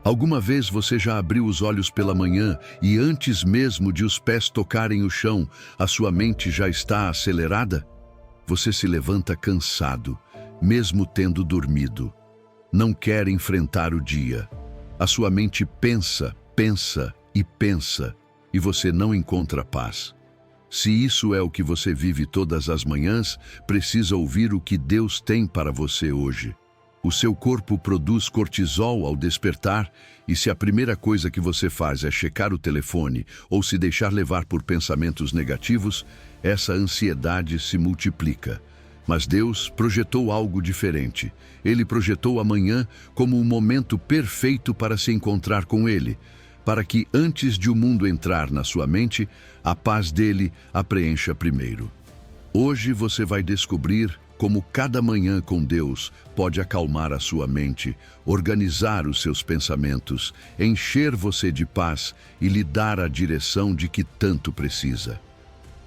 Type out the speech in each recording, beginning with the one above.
Alguma vez você já abriu os olhos pela manhã e antes mesmo de os pés tocarem o chão, a sua mente já está acelerada? Você se levanta cansado, mesmo tendo dormido. Não quer enfrentar o dia. A sua mente pensa, pensa e pensa, e você não encontra paz. Se isso é o que você vive todas as manhãs, precisa ouvir o que Deus tem para você hoje. O seu corpo produz cortisol ao despertar, e se a primeira coisa que você faz é checar o telefone ou se deixar levar por pensamentos negativos, essa ansiedade se multiplica. Mas Deus projetou algo diferente. Ele projetou amanhã como o momento perfeito para se encontrar com Ele, para que antes de o mundo entrar na sua mente, a paz dele a preencha primeiro. Hoje você vai descobrir como cada manhã com Deus pode acalmar a sua mente, organizar os seus pensamentos, encher você de paz e lhe dar a direção de que tanto precisa.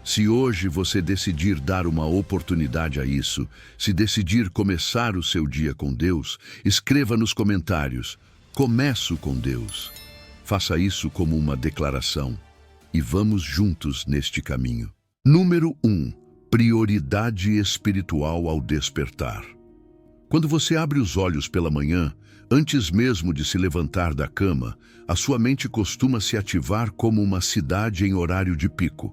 Se hoje você decidir dar uma oportunidade a isso, se decidir começar o seu dia com Deus, escreva nos comentários: "Começo com Deus". Faça isso como uma declaração e vamos juntos neste caminho. Número 1. Prioridade espiritual ao despertar. Quando você abre os olhos pela manhã, antes mesmo de se levantar da cama, a sua mente costuma se ativar como uma cidade em horário de pico.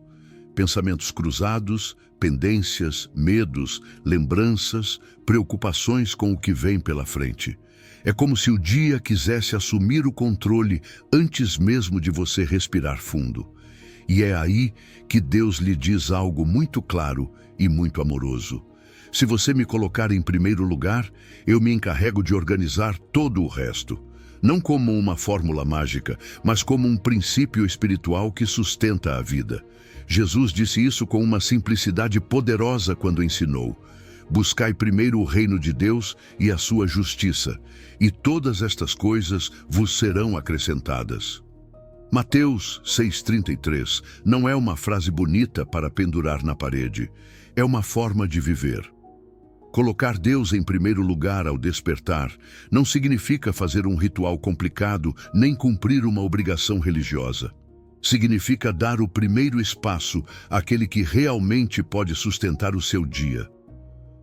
Pensamentos cruzados, pendências, medos, lembranças, preocupações com o que vem pela frente. É como se o dia quisesse assumir o controle antes mesmo de você respirar fundo. E é aí que Deus lhe diz algo muito claro e muito amoroso. Se você me colocar em primeiro lugar, eu me encarrego de organizar todo o resto. Não como uma fórmula mágica, mas como um princípio espiritual que sustenta a vida. Jesus disse isso com uma simplicidade poderosa quando ensinou: "Buscai primeiro o reino de Deus e a sua justiça, e todas estas coisas vos serão acrescentadas." Mateus 6,33 não é uma frase bonita para pendurar na parede, é uma forma de viver. Colocar Deus em primeiro lugar ao despertar não significa fazer um ritual complicado nem cumprir uma obrigação religiosa. Significa dar o primeiro espaço àquele que realmente pode sustentar o seu dia.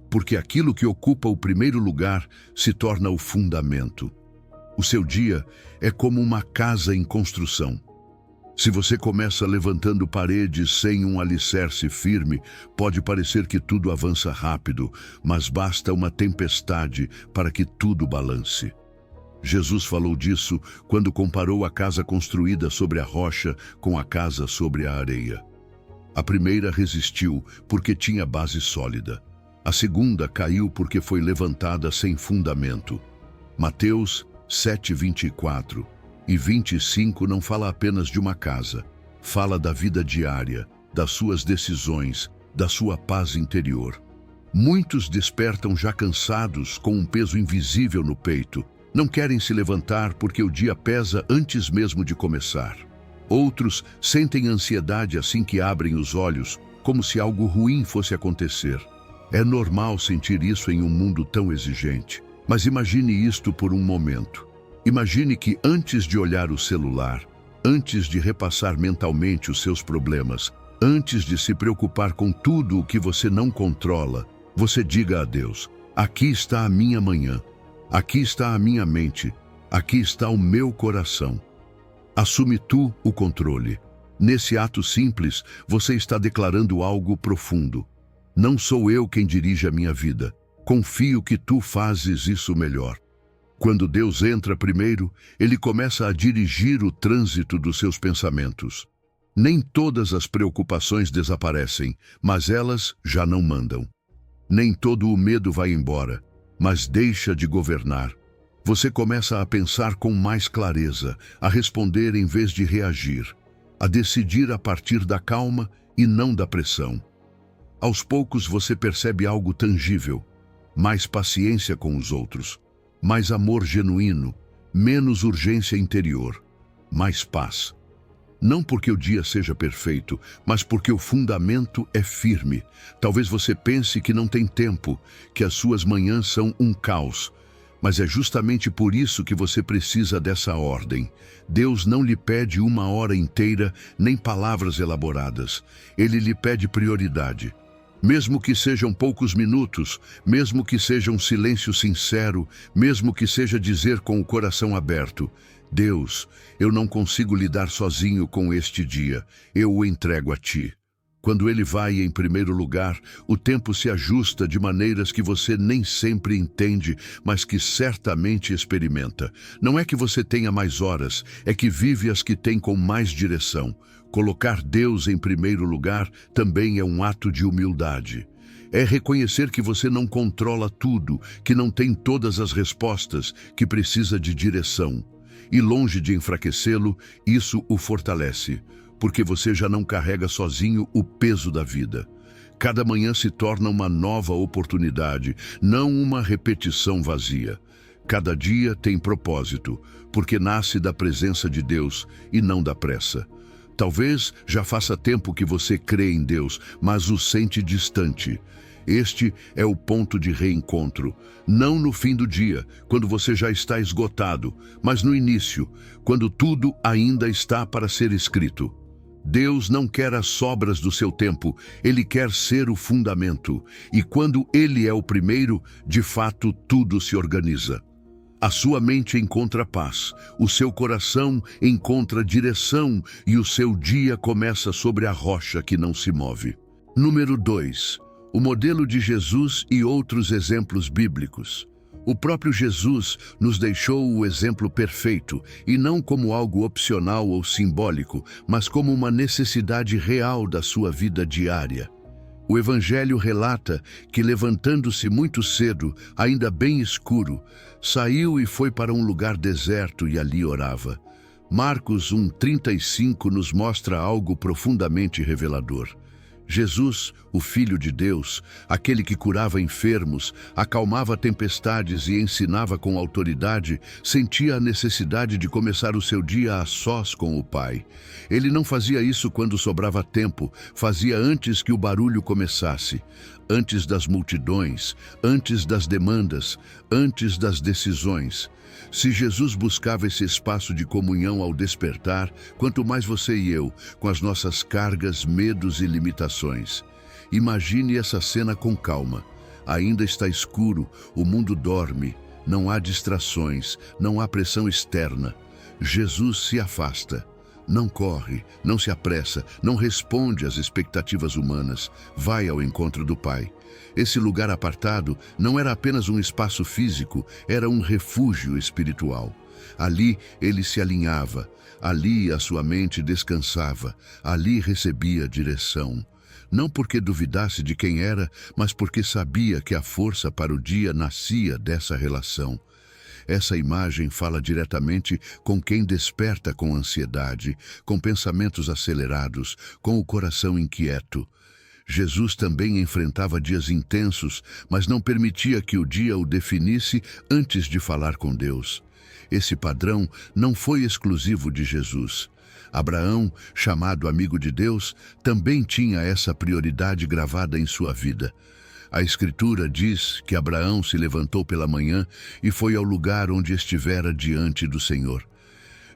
Porque aquilo que ocupa o primeiro lugar se torna o fundamento. O seu dia é como uma casa em construção. Se você começa levantando paredes sem um alicerce firme, pode parecer que tudo avança rápido, mas basta uma tempestade para que tudo balance. Jesus falou disso quando comparou a casa construída sobre a rocha com a casa sobre a areia. A primeira resistiu porque tinha base sólida. A segunda caiu porque foi levantada sem fundamento. Mateus 7:24 e 25 não fala apenas de uma casa, fala da vida diária, das suas decisões, da sua paz interior. Muitos despertam já cansados, com um peso invisível no peito. Não querem se levantar porque o dia pesa antes mesmo de começar. Outros sentem ansiedade assim que abrem os olhos, como se algo ruim fosse acontecer. É normal sentir isso em um mundo tão exigente. Mas imagine isto por um momento. Imagine que antes de olhar o celular, antes de repassar mentalmente os seus problemas, antes de se preocupar com tudo o que você não controla, você diga a Deus: "Aqui está a minha manhã, aqui está a minha mente, aqui está o meu coração." Assume tu o controle. Nesse ato simples, você está declarando algo profundo. Não sou eu quem dirige a minha vida. Confio que tu fazes isso melhor. Quando Deus entra primeiro, Ele começa a dirigir o trânsito dos seus pensamentos. Nem todas as preocupações desaparecem, mas elas já não mandam. Nem todo o medo vai embora, mas deixa de governar. Você começa a pensar com mais clareza, a responder em vez de reagir, a decidir a partir da calma e não da pressão. Aos poucos você percebe algo tangível: mais paciência com os outros, mais amor genuíno, menos urgência interior, mais paz. Não porque o dia seja perfeito, mas porque o fundamento é firme. Talvez você pense que não tem tempo, que as suas manhãs são um caos, Mas é justamente por isso que você precisa dessa ordem. Deus não lhe pede uma hora inteira, nem palavras elaboradas. Ele lhe pede prioridade. Mesmo que sejam poucos minutos, mesmo que seja um silêncio sincero, mesmo que seja dizer com o coração aberto: Deus, eu não consigo lidar sozinho com este dia, eu o entrego a Ti. Quando ele vai em primeiro lugar, o tempo se ajusta de maneiras que você nem sempre entende, mas que certamente experimenta. Não é que você tenha mais horas, é que vive as que tem com mais direção. Colocar Deus em primeiro lugar também é um ato de humildade. É reconhecer que você não controla tudo, que não tem todas as respostas, que precisa de direção. E longe de enfraquecê-lo, isso o fortalece, porque você já não carrega sozinho o peso da vida. Cada manhã se torna uma nova oportunidade, não uma repetição vazia. Cada dia tem propósito, porque nasce da presença de Deus e não da pressa. Talvez já faça tempo que você crê em Deus, mas o sente distante. Este é o ponto de reencontro, não no fim do dia, quando você já está esgotado, mas no início, quando tudo ainda está para ser escrito. Deus não quer as sobras do seu tempo, Ele quer ser o fundamento. E quando Ele é o primeiro, de fato tudo se organiza. A sua mente encontra paz, o seu coração encontra direção e o seu dia começa sobre a rocha que não se move. Número 2. O modelo de Jesus e outros exemplos bíblicos. O próprio Jesus nos deixou o exemplo perfeito, e não como algo opcional ou simbólico, mas como uma necessidade real da sua vida diária. O Evangelho relata que, levantando-se muito cedo, ainda bem escuro, saiu e foi para um lugar deserto e ali orava. Marcos 1:35 nos mostra algo profundamente revelador. Jesus, o Filho de Deus, aquele que curava enfermos, acalmava tempestades e ensinava com autoridade, sentia a necessidade de começar o seu dia a sós com o Pai. Ele não fazia isso quando sobrava tempo, fazia antes que o barulho começasse, antes das multidões, antes das demandas, antes das decisões. Se Jesus buscava esse espaço de comunhão ao despertar, quanto mais você e eu, com as nossas cargas, medos e limitações. Imagine essa cena com calma. Ainda está escuro, o mundo dorme, não há distrações, não há pressão externa. Jesus se afasta. Não corre, não se apressa, não responde às expectativas humanas. Vai ao encontro do Pai. Esse lugar apartado não era apenas um espaço físico, era um refúgio espiritual. Ali ele se alinhava, ali a sua mente descansava, ali recebia direção. Não porque duvidasse de quem era, mas porque sabia que a força para o dia nascia dessa relação. Essa imagem fala diretamente com quem desperta com ansiedade, com pensamentos acelerados, com o coração inquieto. Jesus também enfrentava dias intensos, mas não permitia que o dia o definisse antes de falar com Deus. Esse padrão não foi exclusivo de Jesus. Abraão, chamado amigo de Deus, também tinha essa prioridade gravada em sua vida. A Escritura diz que Abraão se levantou pela manhã e foi ao lugar onde estivera diante do Senhor.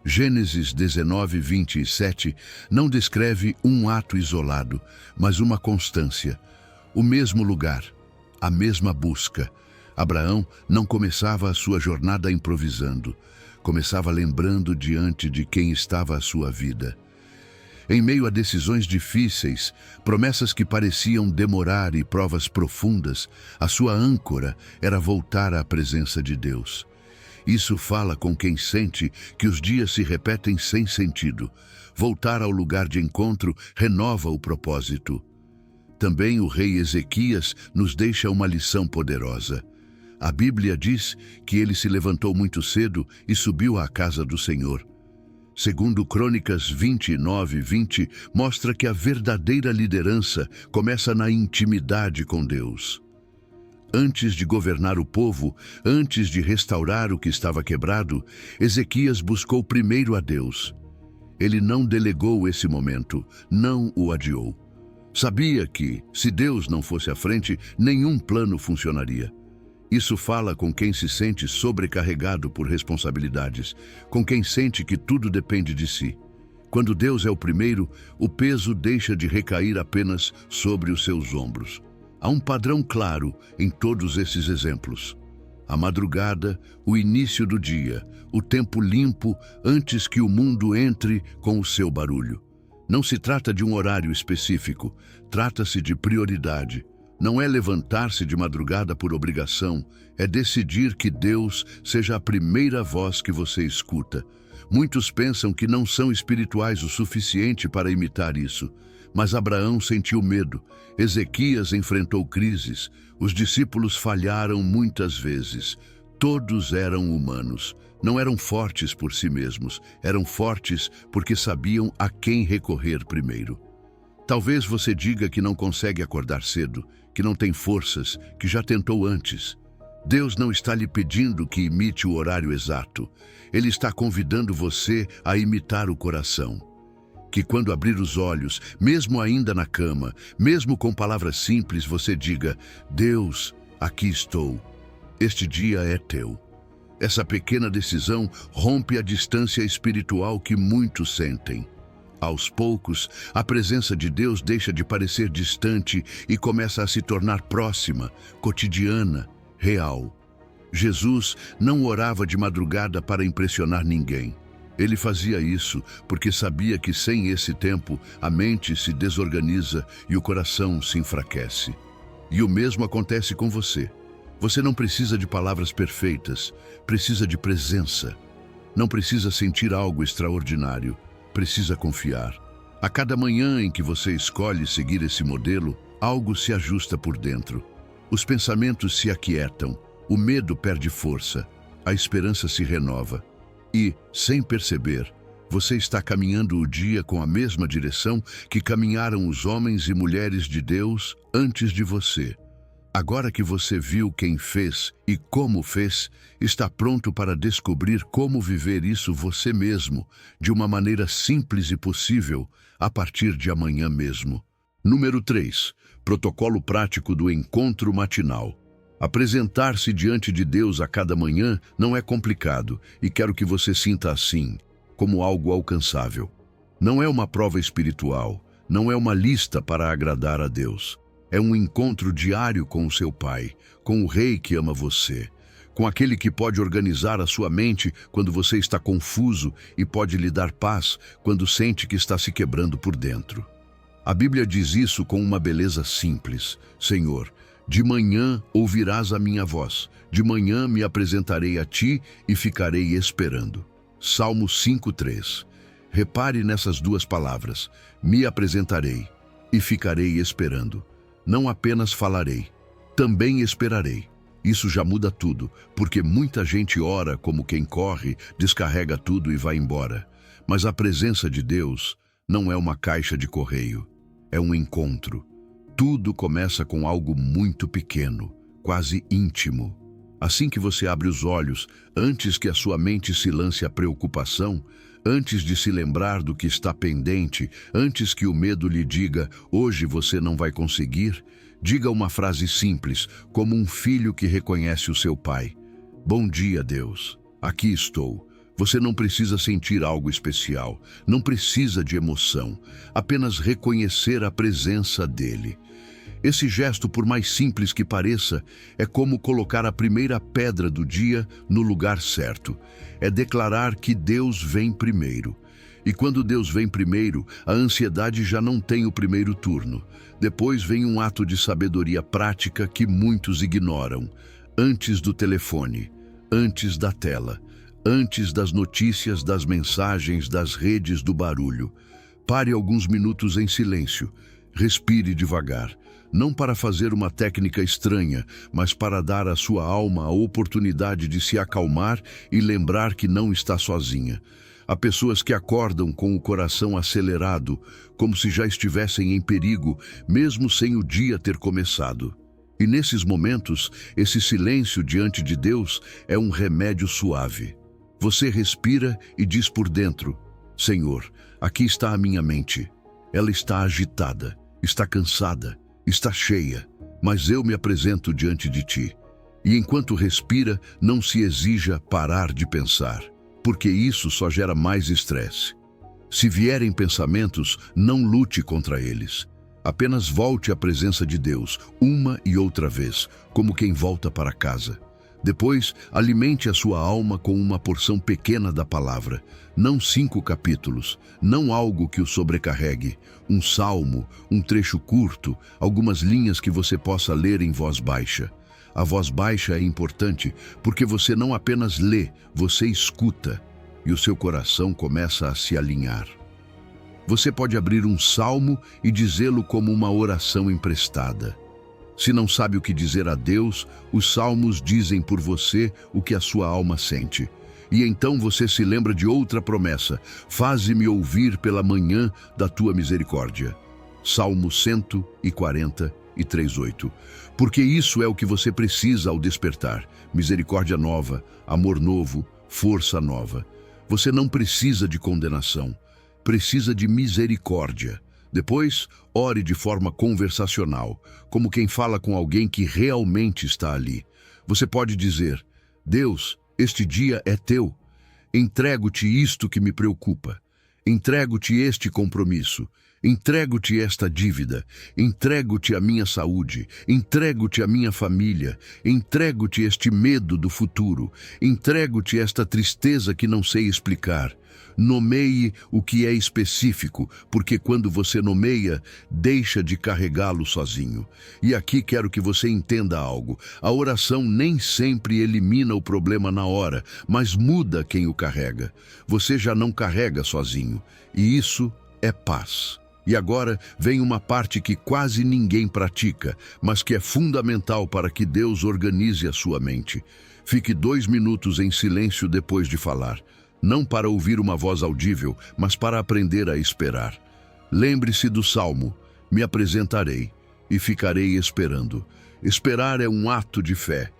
Gênesis 19:27 não descreve um ato isolado, mas uma constância. O mesmo lugar, a mesma busca. Abraão não começava a sua jornada improvisando, começava lembrando diante de quem estava a sua vida. Em meio a decisões difíceis, promessas que pareciam demorar e provas profundas, a sua âncora era voltar à presença de Deus. Isso fala com quem sente que os dias se repetem sem sentido. Voltar ao lugar de encontro renova o propósito. Também o rei Ezequias nos deixa uma lição poderosa. A Bíblia diz que ele se levantou muito cedo e subiu à casa do Senhor. Segundo Crônicas 29:20, mostra que a verdadeira liderança começa na intimidade com Deus. Antes de governar o povo, antes de restaurar o que estava quebrado, Ezequias buscou primeiro a Deus. Ele não delegou esse momento, não o adiou. Sabia que, se Deus não fosse à frente, nenhum plano funcionaria. Isso fala com quem se sente sobrecarregado por responsabilidades, com quem sente que tudo depende de si. Quando Deus é o primeiro, o peso deixa de recair apenas sobre os seus ombros. Há um padrão claro em todos esses exemplos. A madrugada, o início do dia, o tempo limpo antes que o mundo entre com o seu barulho. Não se trata de um horário específico, trata-se de prioridade. Não é levantar-se de madrugada por obrigação, é decidir que Deus seja a primeira voz que você escuta. Muitos pensam que não são espirituais o suficiente para imitar isso, mas Abraão sentiu medo, Ezequias enfrentou crises, os discípulos falharam muitas vezes. Todos eram humanos, não eram fortes por si mesmos, eram fortes porque sabiam a quem recorrer primeiro. Talvez você diga que não consegue acordar cedo, que não tem forças, que já tentou antes. Deus não está lhe pedindo que imite o horário exato. Ele está convidando você a imitar o coração. Que quando abrir os olhos, mesmo ainda na cama, mesmo com palavras simples, você diga: Deus, aqui estou. Este dia é teu. Essa pequena decisão rompe a distância espiritual que muitos sentem. Aos poucos, a presença de Deus deixa de parecer distante e começa a se tornar próxima, cotidiana, real. Jesus não orava de madrugada para impressionar ninguém. Ele fazia isso porque sabia que sem esse tempo a mente se desorganiza e o coração se enfraquece. E o mesmo acontece com você. Você não precisa de palavras perfeitas, precisa de presença. Não precisa sentir algo extraordinário, precisa confiar. A cada manhã em que você escolhe seguir esse modelo, algo se ajusta por dentro. Os pensamentos se aquietam, o medo perde força, a esperança se renova. E, sem perceber, você está caminhando o dia com a mesma direção que caminharam os homens e mulheres de Deus antes de você. Agora que você viu quem fez e como fez, está pronto para descobrir como viver isso você mesmo, de uma maneira simples e possível, a partir de amanhã mesmo. Número 3. Protocolo prático do encontro matinal. Apresentar-se diante de Deus a cada manhã não é complicado, e quero que você sinta assim, como algo alcançável. Não é uma prova espiritual, não é uma lista para agradar a Deus. É um encontro diário com o seu Pai, com o Rei que ama você, com aquele que pode organizar a sua mente quando você está confuso e pode lhe dar paz quando sente que está se quebrando por dentro. A Bíblia diz isso com uma beleza simples. Senhor, de manhã ouvirás a minha voz, de manhã me apresentarei a ti e ficarei esperando. Salmo 5:3. Repare nessas duas palavras, me apresentarei e ficarei esperando. Não apenas falarei, também esperarei. Isso já muda tudo, porque muita gente ora como quem corre, descarrega tudo e vai embora. Mas a presença de Deus não é uma caixa de correio, é um encontro. Tudo começa com algo muito pequeno, quase íntimo. Assim que você abre os olhos, antes que a sua mente se lance à preocupação, antes de se lembrar do que está pendente, antes que o medo lhe diga, hoje você não vai conseguir, diga uma frase simples, como um filho que reconhece o seu pai. Bom dia, Deus. Aqui estou. Você não precisa sentir algo especial, não precisa de emoção, apenas reconhecer a presença dele. Esse gesto, por mais simples que pareça, é como colocar a primeira pedra do dia no lugar certo. É declarar que Deus vem primeiro. E quando Deus vem primeiro, a ansiedade já não tem o primeiro turno. Depois vem um ato de sabedoria prática que muitos ignoram. Antes do telefone, antes da tela, antes das notícias, das mensagens, das redes, do barulho. Pare alguns minutos em silêncio. Respire devagar. Não para fazer uma técnica estranha, mas para dar à sua alma a oportunidade de se acalmar e lembrar que não está sozinha. Há pessoas que acordam com o coração acelerado, como se já estivessem em perigo, mesmo sem o dia ter começado. E nesses momentos, esse silêncio diante de Deus é um remédio suave. Você respira e diz por dentro, Senhor, aqui está a minha mente. Ela está agitada, está cansada, está cheia, mas eu me apresento diante de ti. E enquanto respira, não se exija parar de pensar, porque isso só gera mais estresse. Se vierem pensamentos, não lute contra eles. Apenas volte à presença de Deus, uma e outra vez, como quem volta para casa. Depois, alimente a sua alma com uma porção pequena da palavra, não 5 capítulos, não algo que o sobrecarregue, um salmo, um trecho curto, algumas linhas que você possa ler em voz baixa. A voz baixa é importante porque você não apenas lê, você escuta, e o seu coração começa a se alinhar. Você pode abrir um salmo e dizê-lo como uma oração emprestada. Se não sabe o que dizer a Deus, os salmos dizem por você o que a sua alma sente. E então você se lembra de outra promessa: faze-me ouvir pela manhã da tua misericórdia. Salmo 143:8. Porque isso é o que você precisa ao despertar: misericórdia nova, amor novo, força nova. Você não precisa de condenação, precisa de misericórdia. Depois, ore de forma conversacional, como quem fala com alguém que realmente está ali. Você pode dizer: Deus, este dia é teu. Entrego-te isto que me preocupa. Entrego-te este compromisso. Entrego-te esta dívida. Entrego-te a minha saúde. Entrego-te a minha família. Entrego-te este medo do futuro. Entrego-te esta tristeza que não sei explicar. Nomeie o que é específico, porque quando você nomeia, deixa de carregá-lo sozinho. E aqui quero que você entenda algo: a oração nem sempre elimina o problema na hora, mas muda quem o carrega. Você já não carrega sozinho, e isso é paz. E agora vem uma parte que quase ninguém pratica, mas que é fundamental para que Deus organize a sua mente. Fique 2 minutos em silêncio depois de falar. Não para ouvir uma voz audível, mas para aprender a esperar. Lembre-se do Salmo: me apresentarei e ficarei esperando. Esperar é um ato de fé.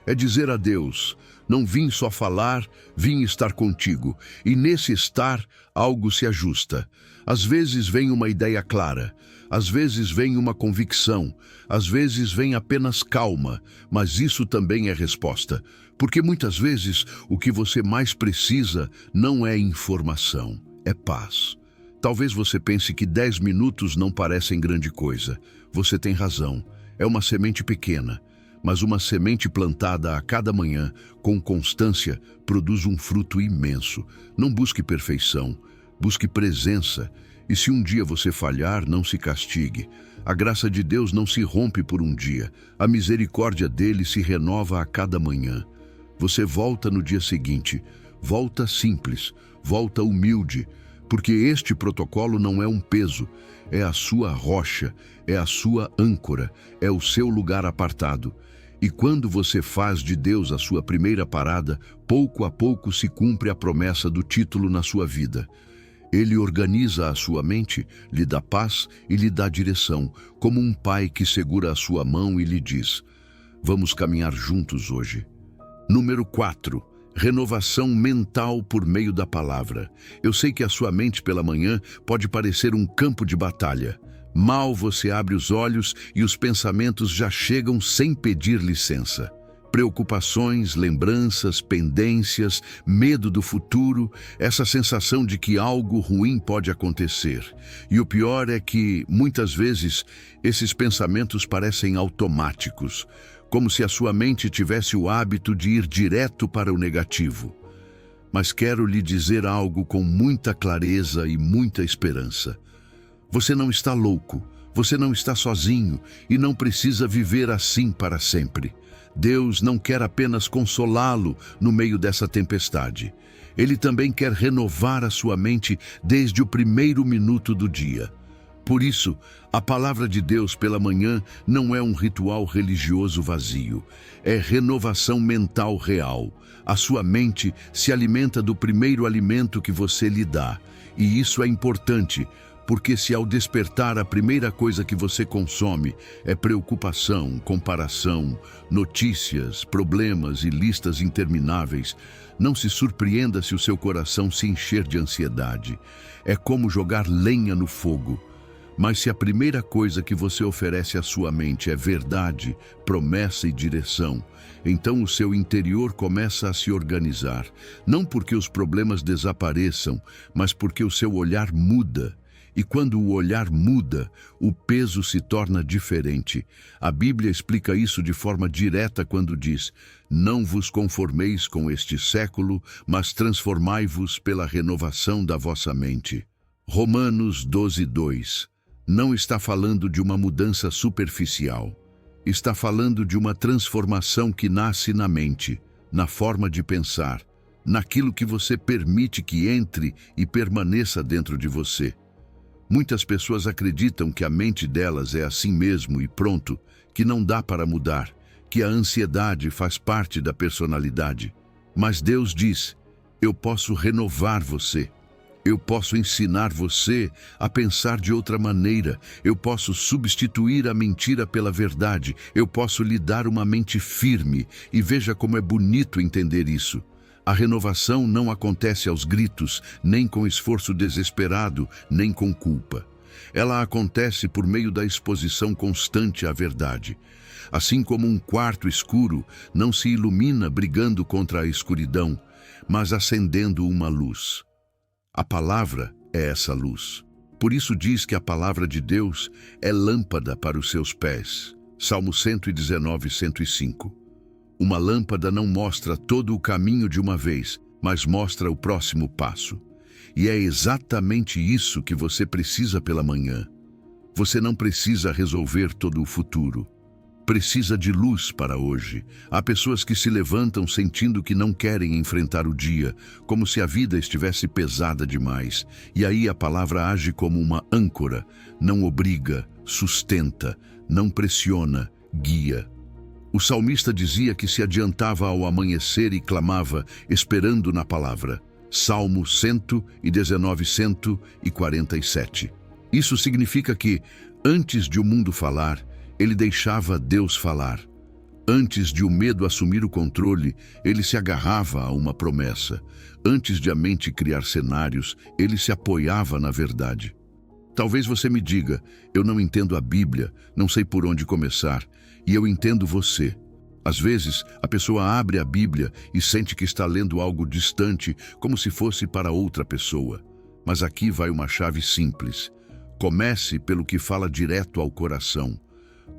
É dizer a Deus: não vim só falar, vim estar contigo. E nesse estar, algo se ajusta. Às vezes vem uma ideia clara, às vezes vem uma convicção, às vezes vem apenas calma, mas isso também é resposta. Porque muitas vezes o que você mais precisa não é informação, é paz. Talvez você pense que 10 minutos não parecem grande coisa. Você tem razão, é uma semente pequena, mas uma semente plantada a cada manhã, com constância, produz um fruto imenso. Não busque perfeição, busque presença. E se um dia você falhar, não se castigue. A graça de Deus não se rompe por um dia. A misericórdia dele se renova a cada manhã. Você volta no dia seguinte, volta simples, volta humilde, porque este protocolo não é um peso, é a sua rocha, é a sua âncora, é o seu lugar apartado. E quando você faz de Deus a sua primeira parada, pouco a pouco se cumpre a promessa do título na sua vida. Ele organiza a sua mente, lhe dá paz e lhe dá direção, como um pai que segura a sua mão e lhe diz: vamos caminhar juntos hoje. Número 4. Renovação mental por meio da palavra. Eu sei que a sua mente pela manhã pode parecer um campo de batalha. Mal você abre os olhos e os pensamentos já chegam sem pedir licença. Preocupações, lembranças, pendências, medo do futuro, essa sensação de que algo ruim pode acontecer. E o pior é que, muitas vezes, esses pensamentos parecem automáticos, como se a sua mente tivesse o hábito de ir direto para o negativo. Mas quero lhe dizer algo com muita clareza e muita esperança. Você não está louco, você não está sozinho e não precisa viver assim para sempre. Deus não quer apenas consolá-lo no meio dessa tempestade. Ele também quer renovar a sua mente desde o primeiro minuto do dia. Por isso, a palavra de Deus pela manhã não é um ritual religioso vazio. É renovação mental real. A sua mente se alimenta do primeiro alimento que você lhe dá. E isso é importante, porque se ao despertar a primeira coisa que você consome é preocupação, comparação, notícias, problemas e listas intermináveis, não se surpreenda se o seu coração se encher de ansiedade. É como jogar lenha no fogo. Mas se a primeira coisa que você oferece à sua mente é verdade, promessa e direção, então o seu interior começa a se organizar, não porque os problemas desapareçam, mas porque o seu olhar muda. E quando o olhar muda, o peso se torna diferente. A Bíblia explica isso de forma direta quando diz: "Não vos conformeis com este século, mas transformai-vos pela renovação da vossa mente." Romanos 12:2. Não está falando de uma mudança superficial. Está falando de uma transformação que nasce na mente, na forma de pensar, naquilo que você permite que entre e permaneça dentro de você. Muitas pessoas acreditam que a mente delas é assim mesmo e pronto, que não dá para mudar, que a ansiedade faz parte da personalidade. Mas Deus diz: eu posso renovar você. Eu posso ensinar você a pensar de outra maneira. Eu posso substituir a mentira pela verdade. Eu posso lhe dar uma mente firme. E veja como é bonito entender isso. A renovação não acontece aos gritos, nem com esforço desesperado, nem com culpa. Ela acontece por meio da exposição constante à verdade. Assim como um quarto escuro não se ilumina brigando contra a escuridão, mas acendendo uma luz. A palavra é essa luz. Por isso diz que a palavra de Deus é lâmpada para os seus pés. Salmo 119, 105. Uma lâmpada não mostra todo o caminho de uma vez, mas mostra o próximo passo. E é exatamente isso que você precisa pela manhã. Você não precisa resolver todo o futuro. Precisa de luz para hoje. Há pessoas que se levantam sentindo que não querem enfrentar o dia, como se a vida estivesse pesada demais. E aí a palavra age como uma âncora, não obriga, sustenta, não pressiona, guia. O salmista dizia que se adiantava ao amanhecer e clamava, esperando na palavra. Salmo 119, 147. Isso significa que, antes de o mundo falar, ele deixava Deus falar. Antes de o medo assumir o controle, ele se agarrava a uma promessa. Antes de a mente criar cenários, ele se apoiava na verdade. Talvez você me diga: eu não entendo a Bíblia, não sei por onde começar. E eu entendo você. Às vezes, a pessoa abre a Bíblia e sente que está lendo algo distante, como se fosse para outra pessoa. Mas aqui vai uma chave simples. Comece pelo que fala direto ao coração.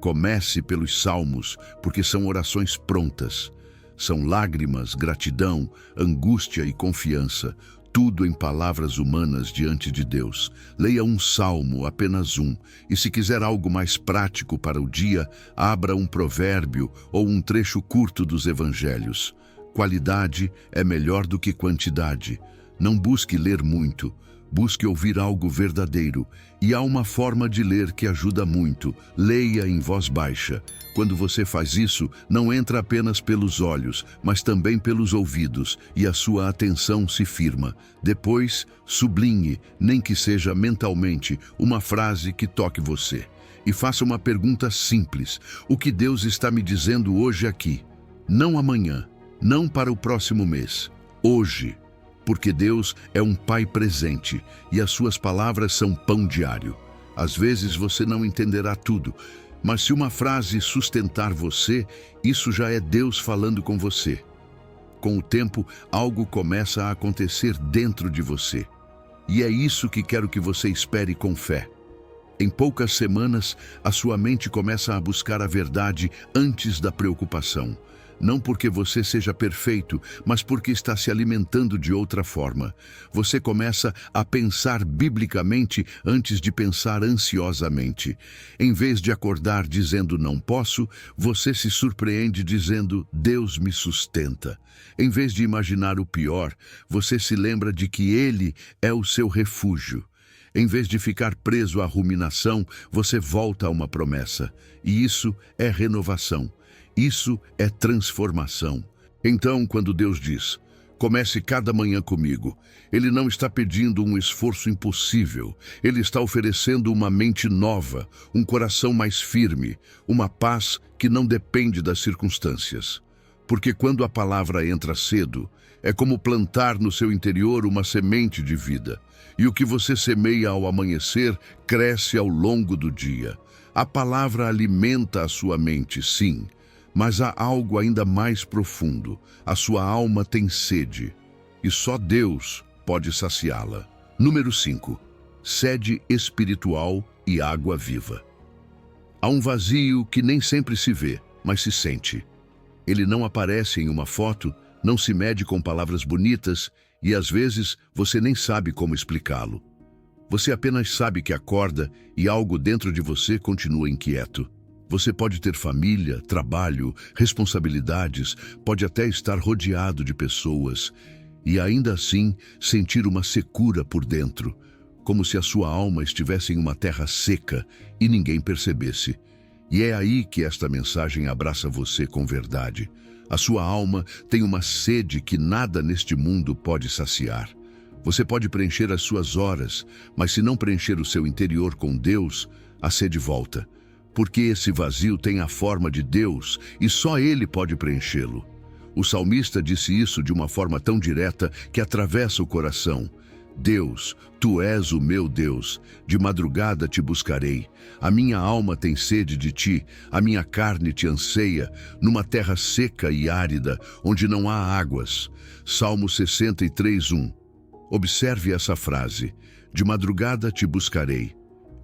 Comece pelos salmos, porque são orações prontas. São lágrimas, gratidão, angústia e confiança. Tudo em palavras humanas diante de Deus. Leia um salmo, apenas um. E se quiser algo mais prático para o dia, abra um provérbio ou um trecho curto dos evangelhos. Qualidade é melhor do que quantidade. Não busque ler muito. Busque ouvir algo verdadeiro. E há uma forma de ler que ajuda muito. Leia em voz baixa. Quando você faz isso, não entra apenas pelos olhos, mas também pelos ouvidos, e a sua atenção se firma. Depois, sublinhe, nem que seja mentalmente, uma frase que toque você. E faça uma pergunta simples. O que Deus está me dizendo hoje aqui? Não amanhã, não para o próximo mês. Hoje. Porque Deus é um Pai presente e as suas palavras são pão diário. Às vezes você não entenderá tudo, mas se uma frase sustentar você, isso já é Deus falando com você. Com o tempo, algo começa a acontecer dentro de você. E é isso que quero que você espere com fé. Em poucas semanas, a sua mente começa a buscar a verdade antes da preocupação. Não porque você seja perfeito, mas porque está se alimentando de outra forma. Você começa a pensar biblicamente antes de pensar ansiosamente. Em vez de acordar dizendo não posso, você se surpreende dizendo Deus me sustenta. Em vez de imaginar o pior, você se lembra de que Ele é o seu refúgio. Em vez de ficar preso à ruminação, você volta a uma promessa. E isso é renovação. Isso é transformação. Então, quando Deus diz, comece cada manhã comigo, Ele não está pedindo um esforço impossível. Ele está oferecendo uma mente nova, um coração mais firme, uma paz que não depende das circunstâncias. Porque quando a palavra entra cedo, é como plantar no seu interior uma semente de vida. E o que você semeia ao amanhecer cresce ao longo do dia. A palavra alimenta a sua mente, sim, mas há algo ainda mais profundo. A sua alma tem sede, e só Deus pode saciá-la. Número 5. Sede espiritual e água viva. Há um vazio que nem sempre se vê, mas se sente. Ele não aparece em uma foto, não se mede com palavras bonitas e às vezes você nem sabe como explicá-lo. Você apenas sabe que acorda e algo dentro de você continua inquieto. Você pode ter família, trabalho, responsabilidades, pode até estar rodeado de pessoas e ainda assim sentir uma secura por dentro, como se a sua alma estivesse em uma terra seca e ninguém percebesse. E é aí que esta mensagem abraça você com verdade. A sua alma tem uma sede que nada neste mundo pode saciar. Você pode preencher as suas horas, mas se não preencher o seu interior com Deus, a sede volta. Porque esse vazio tem a forma de Deus e só Ele pode preenchê-lo. O salmista disse isso de uma forma tão direta que atravessa o coração. Deus, Tu és o meu Deus, de madrugada te buscarei. A minha alma tem sede de ti, a minha carne te anseia, numa terra seca e árida, onde não há águas. Salmo 63:1. Observe essa frase, de madrugada te buscarei.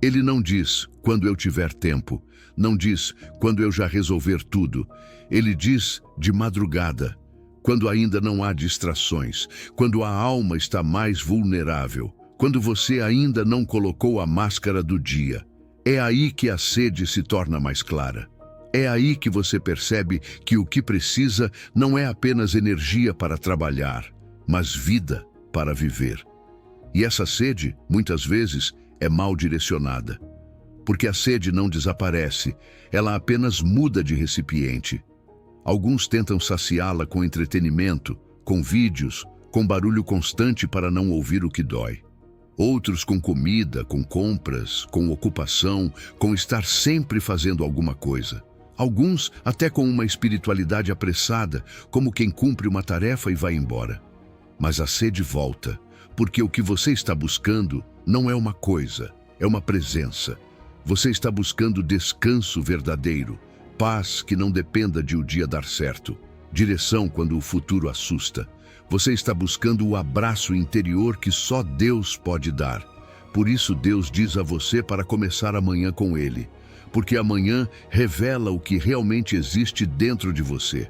Ele não diz, quando eu tiver tempo, não diz, quando eu já resolver tudo. Ele diz, de madrugada, quando ainda não há distrações, quando a alma está mais vulnerável, quando você ainda não colocou a máscara do dia. É aí que a sede se torna mais clara. É aí que você percebe que o que precisa não é apenas energia para trabalhar, mas vida para viver. E essa sede, muitas vezes, é mal direcionada. Porque a sede não desaparece, ela apenas muda de recipiente. Alguns tentam saciá-la com entretenimento, com vídeos, com barulho constante para não ouvir o que dói. Outros com comida, com compras, com ocupação, com estar sempre fazendo alguma coisa. Alguns até com uma espiritualidade apressada, como quem cumpre uma tarefa e vai embora. Mas a sede volta, porque o que você está buscando não é uma coisa, é uma presença. Você está buscando descanso verdadeiro, paz que não dependa de o dia dar certo, direção quando o futuro assusta. Você está buscando o abraço interior que só Deus pode dar. Por isso Deus diz a você para começar amanhã com Ele, porque amanhã revela o que realmente existe dentro de você.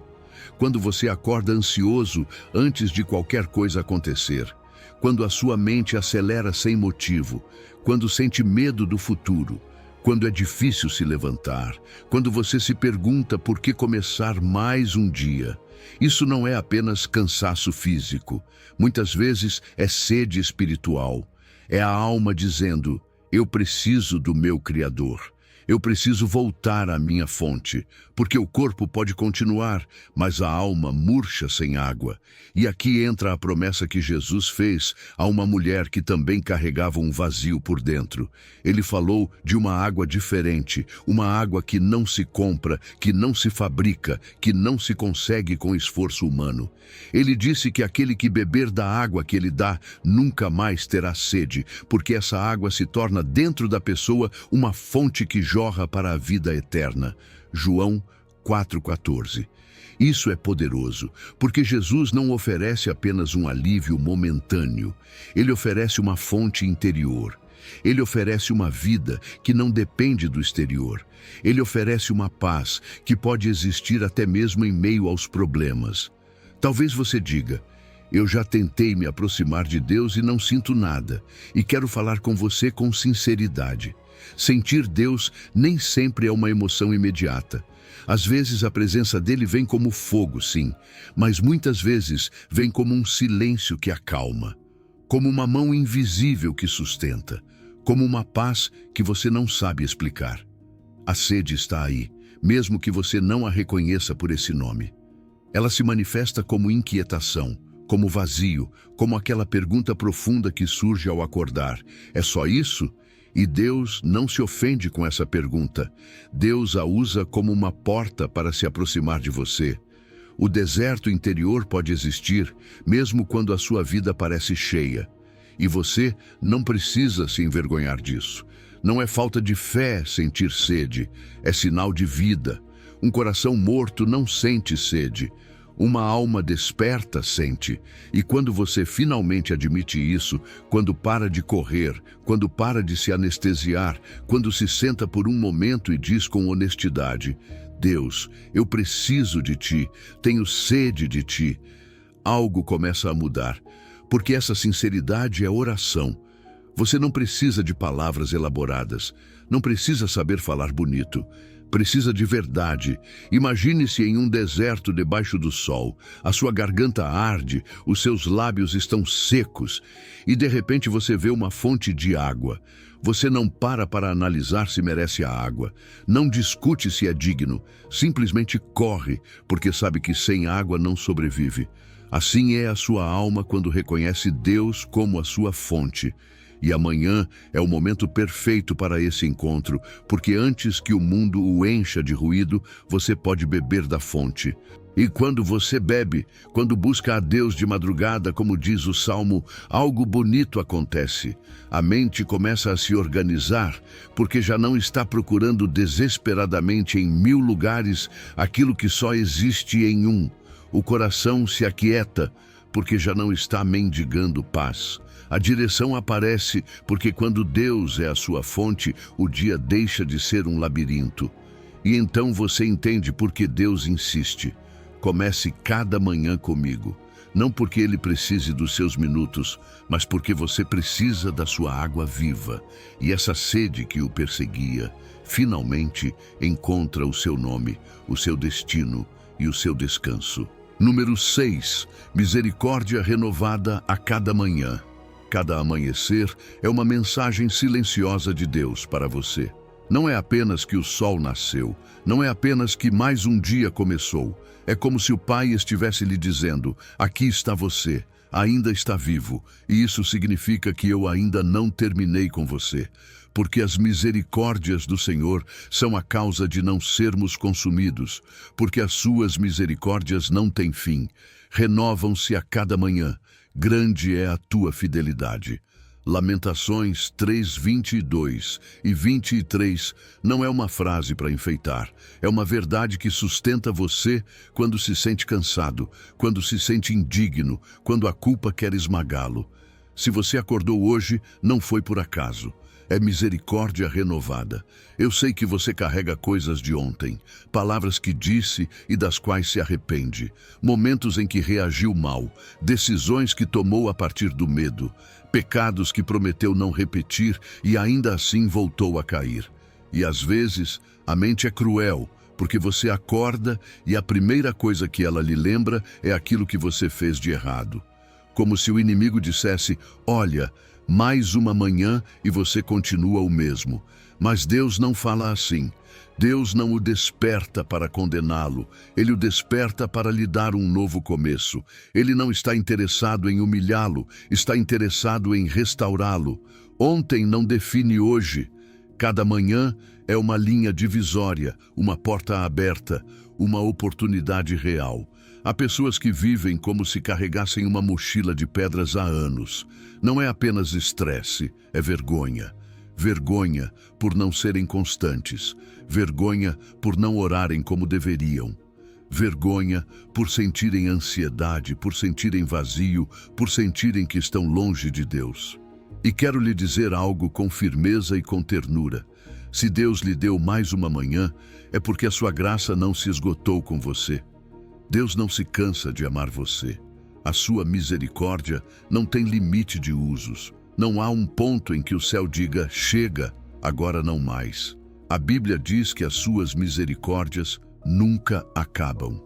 Quando você acorda ansioso antes de qualquer coisa acontecer, quando a sua mente acelera sem motivo, quando sente medo do futuro, quando é difícil se levantar, quando você se pergunta por que começar mais um dia. Isso não é apenas cansaço físico, muitas vezes é sede espiritual. É a alma dizendo, eu preciso do meu Criador. Eu preciso voltar à minha fonte, porque o corpo pode continuar, mas a alma murcha sem água. E aqui entra a promessa que Jesus fez a uma mulher que também carregava um vazio por dentro. Ele falou de uma água diferente, uma água que não se compra, que não se fabrica, que não se consegue com esforço humano. Ele disse que aquele que beber da água que ele dá nunca mais terá sede, porque essa água se torna dentro da pessoa uma fonte que jorra para a vida eterna. João 4,14. Isso é poderoso, porque Jesus não oferece apenas um alívio momentâneo. Ele oferece uma fonte interior. Ele oferece uma vida que não depende do exterior. Ele oferece uma paz que pode existir até mesmo em meio aos problemas. Talvez você diga, eu já tentei me aproximar de Deus e não sinto nada, e quero falar com você com sinceridade. Sentir Deus nem sempre é uma emoção imediata. Às vezes a presença dele vem como fogo, sim, mas muitas vezes vem como um silêncio que acalma, como uma mão invisível que sustenta, como uma paz que você não sabe explicar. A sede está aí, mesmo que você não a reconheça por esse nome. Ela se manifesta como inquietação, como vazio, como aquela pergunta profunda que surge ao acordar. É só isso? E Deus não se ofende com essa pergunta. Deus a usa como uma porta para se aproximar de você. O deserto interior pode existir, mesmo quando a sua vida parece cheia. E você não precisa se envergonhar disso. Não é falta de fé sentir sede, é sinal de vida. Um coração morto não sente sede. Uma alma desperta sente. E quando você finalmente admite isso, quando para de correr, quando para de se anestesiar, quando se senta por um momento e diz com honestidade: Deus, eu preciso de Ti, tenho sede de Ti, algo começa a mudar, porque essa sinceridade é oração. Você não precisa de palavras elaboradas, não precisa saber falar bonito. Precisa de verdade. Imagine-se em um deserto debaixo do sol. A sua garganta arde, os seus lábios estão secos e de repente você vê uma fonte de água. Você não para analisar se merece a água. Não discute se é digno. Simplesmente corre, porque sabe que sem água não sobrevive. Assim é a sua alma quando reconhece Deus como a sua fonte. E amanhã é o momento perfeito para esse encontro, porque antes que o mundo o encha de ruído, você pode beber da fonte. E quando você bebe, quando busca a Deus de madrugada, como diz o Salmo, algo bonito acontece. A mente começa a se organizar, porque já não está procurando desesperadamente em 1000 lugares aquilo que só existe em um. O coração se aquieta, porque já não está mendigando paz. A direção aparece porque quando Deus é a sua fonte, o dia deixa de ser um labirinto. E então você entende por que Deus insiste. Comece cada manhã comigo. Não porque Ele precise dos seus minutos, mas porque você precisa da sua água viva. E essa sede que o perseguia, finalmente encontra o seu nome, o seu destino e o seu descanso. Número 6. Misericórdia renovada a cada manhã. Cada amanhecer é uma mensagem silenciosa de Deus para você. Não é apenas que o sol nasceu, não é apenas que mais um dia começou. É como se o Pai estivesse lhe dizendo: aqui está você, ainda está vivo, e isso significa que eu ainda não terminei com você. Porque as misericórdias do Senhor são a causa de não sermos consumidos, porque as suas misericórdias não têm fim, renovam-se a cada manhã. Grande é a tua fidelidade. Lamentações 3, 22 e 23 não é uma frase para enfeitar. É uma verdade que sustenta você quando se sente cansado, quando se sente indigno, quando a culpa quer esmagá-lo. Se você acordou hoje, não foi por acaso. É misericórdia renovada. Eu sei que você carrega coisas de ontem, palavras que disse e das quais se arrepende, momentos em que reagiu mal, decisões que tomou a partir do medo, pecados que prometeu não repetir e ainda assim voltou a cair. E às vezes, a mente é cruel, porque você acorda e a primeira coisa que ela lhe lembra é aquilo que você fez de errado. Como se o inimigo dissesse: olha, mais uma manhã e você continua o mesmo. Mas Deus não fala assim. Deus não o desperta para condená-lo. Ele o desperta para lhe dar um novo começo. Ele não está interessado em humilhá-lo, está interessado em restaurá-lo. Ontem não define hoje. Cada manhã é uma linha divisória, uma porta aberta, uma oportunidade real. Há pessoas que vivem como se carregassem uma mochila de pedras há anos. Não é apenas estresse, é vergonha. Vergonha por não serem constantes. Vergonha por não orarem como deveriam. Vergonha por sentirem ansiedade, por sentirem vazio, por sentirem que estão longe de Deus. E quero lhe dizer algo com firmeza e com ternura. Se Deus lhe deu mais uma manhã, é porque a sua graça não se esgotou com você. Deus não se cansa de amar você. A sua misericórdia não tem limite de usos. Não há um ponto em que o céu diga: chega, agora não mais. A Bíblia diz que as suas misericórdias nunca acabam.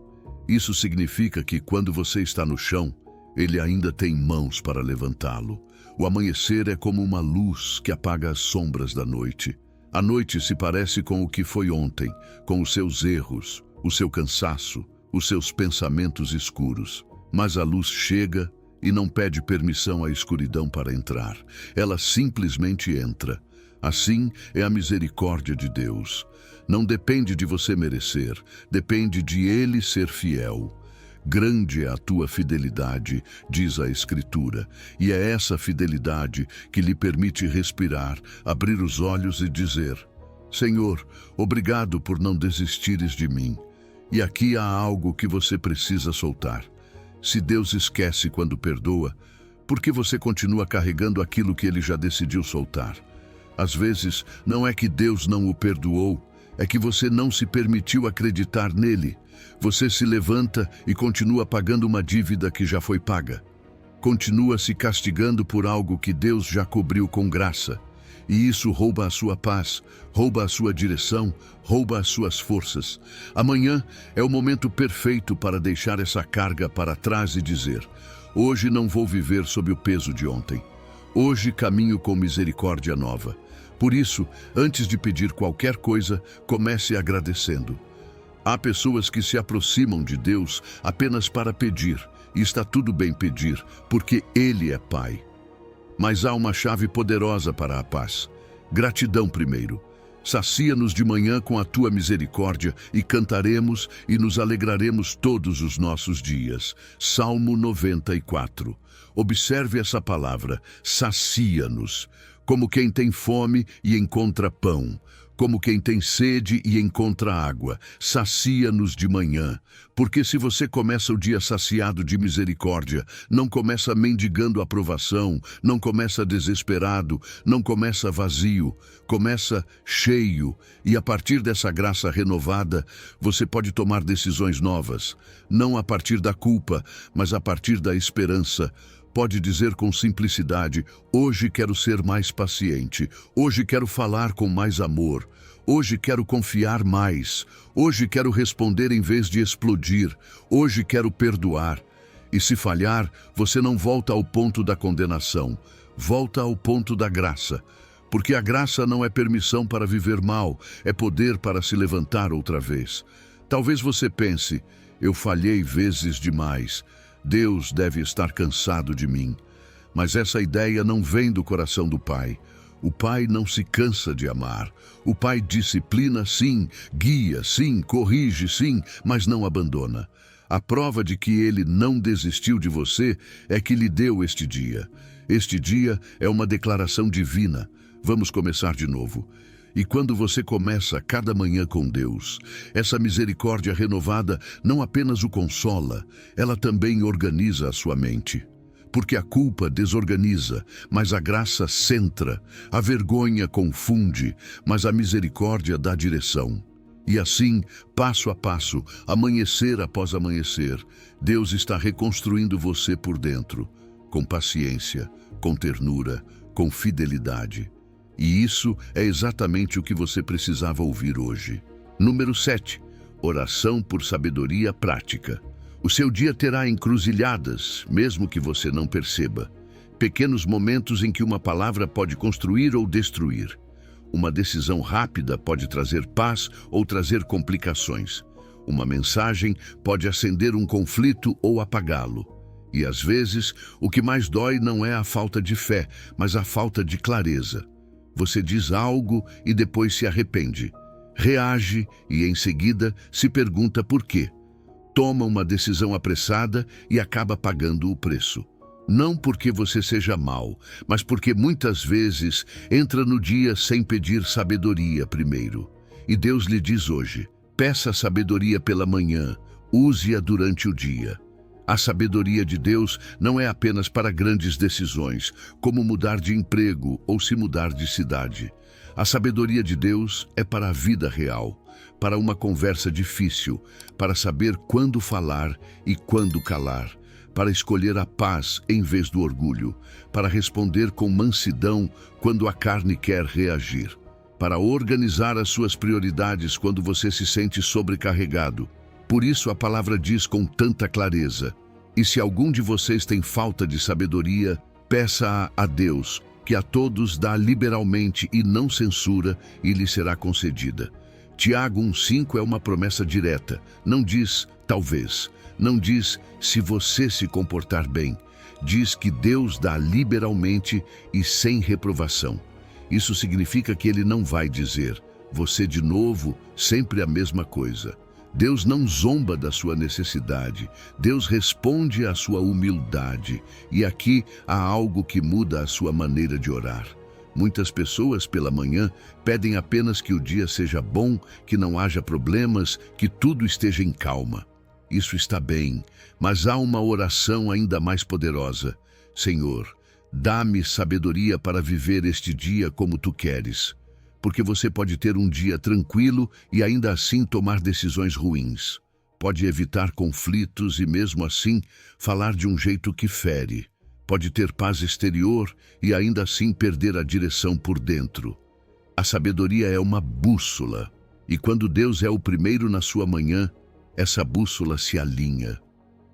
Isso significa que quando você está no chão, Ele ainda tem mãos para levantá-lo. O amanhecer é como uma luz que apaga as sombras da noite. A noite se parece com o que foi ontem, com os seus erros, o seu cansaço, os seus pensamentos escuros. Mas a luz chega e não pede permissão à escuridão para entrar. Ela simplesmente entra. Assim é a misericórdia de Deus. Não depende de você merecer, depende de Ele ser fiel. Grande é a tua fidelidade, diz a Escritura, e é essa fidelidade que lhe permite respirar, abrir os olhos e dizer: Senhor, obrigado por não desistires de mim. E aqui há algo que você precisa soltar. Se Deus esquece quando perdoa, por que você continua carregando aquilo que ele já decidiu soltar? Às vezes, não é que Deus não o perdoou, é que você não se permitiu acreditar nele. Você se levanta e continua pagando uma dívida que já foi paga. Continua se castigando por algo que Deus já cobriu com graça. E isso rouba a sua paz, rouba a sua direção, rouba as suas forças. Amanhã é o momento perfeito para deixar essa carga para trás e dizer: hoje não vou viver sob o peso de ontem. Hoje caminho com misericórdia nova. Por isso, antes de pedir qualquer coisa, comece agradecendo. Há pessoas que se aproximam de Deus apenas para pedir, e está tudo bem pedir, porque Ele é Pai. Mas há uma chave poderosa para a paz. Gratidão primeiro. Sacia-nos de manhã com a tua misericórdia e cantaremos e nos alegraremos todos os nossos dias. Salmo 94. Observe essa palavra, sacia-nos, como quem tem fome e encontra pão, como quem tem sede e encontra água, sacia-nos de manhã. Porque se você começa o dia saciado de misericórdia, não começa mendigando aprovação, não começa desesperado, não começa vazio, começa cheio. E a partir dessa graça renovada, você pode tomar decisões novas, não a partir da culpa, mas a partir da esperança. Pode dizer com simplicidade: hoje quero ser mais paciente, hoje quero falar com mais amor, hoje quero confiar mais, hoje quero responder em vez de explodir, hoje quero perdoar. E se falhar, você não volta ao ponto da condenação, volta ao ponto da graça. Porque a graça não é permissão para viver mal, é poder para se levantar outra vez. Talvez você pense: eu falhei vezes demais. Deus deve estar cansado de mim. Mas essa ideia não vem do coração do Pai. O Pai não se cansa de amar. O Pai disciplina, sim, guia, sim, corrige, sim, mas não abandona. A prova de que Ele não desistiu de você é que lhe deu este dia. Este dia é uma declaração divina. Vamos começar de novo. E quando você começa cada manhã com Deus, essa misericórdia renovada não apenas o consola, ela também organiza a sua mente. Porque a culpa desorganiza, mas a graça centra, a vergonha confunde, mas a misericórdia dá direção. E assim, passo a passo, amanhecer após amanhecer, Deus está reconstruindo você por dentro, com paciência, com ternura, com fidelidade. E isso é exatamente o que você precisava ouvir hoje. Número 7. Oração por sabedoria prática. O seu dia terá encruzilhadas, mesmo que você não perceba. Pequenos momentos em que uma palavra pode construir ou destruir. Uma decisão rápida pode trazer paz ou trazer complicações. Uma mensagem pode acender um conflito ou apagá-lo. E às vezes, o que mais dói não é a falta de fé, mas a falta de clareza. Você diz algo e depois se arrepende. Reage e, em seguida, se pergunta por quê. Toma uma decisão apressada e acaba pagando o preço. Não porque você seja mau, mas porque muitas vezes entra no dia sem pedir sabedoria primeiro. E Deus lhe diz hoje: peça sabedoria pela manhã, use-a durante o dia. A sabedoria de Deus não é apenas para grandes decisões, como mudar de emprego ou se mudar de cidade. A sabedoria de Deus é para a vida real, para uma conversa difícil, para saber quando falar e quando calar, para escolher a paz em vez do orgulho, para responder com mansidão quando a carne quer reagir, para organizar as suas prioridades quando você se sente sobrecarregado. Por isso a palavra diz com tanta clareza: e se algum de vocês tem falta de sabedoria, peça a Deus, que a todos dá liberalmente e não censura, e lhe será concedida. Tiago 1,5 é uma promessa direta. Não diz talvez, não diz se você se comportar bem. Diz que Deus dá liberalmente e sem reprovação. Isso significa que Ele não vai dizer: você de novo, sempre a mesma coisa. Deus não zomba da sua necessidade. Deus responde à sua humildade. E aqui há algo que muda a sua maneira de orar. Muitas pessoas pela manhã pedem apenas que o dia seja bom, que não haja problemas, que tudo esteja em calma. Isso está bem, mas há uma oração ainda mais poderosa. Senhor, dá-me sabedoria para viver este dia como tu queres. Porque você pode ter um dia tranquilo e ainda assim tomar decisões ruins. Pode evitar conflitos e mesmo assim falar de um jeito que fere. Pode ter paz exterior e ainda assim perder a direção por dentro. A sabedoria é uma bússola. E quando Deus é o primeiro na sua manhã, essa bússola se alinha.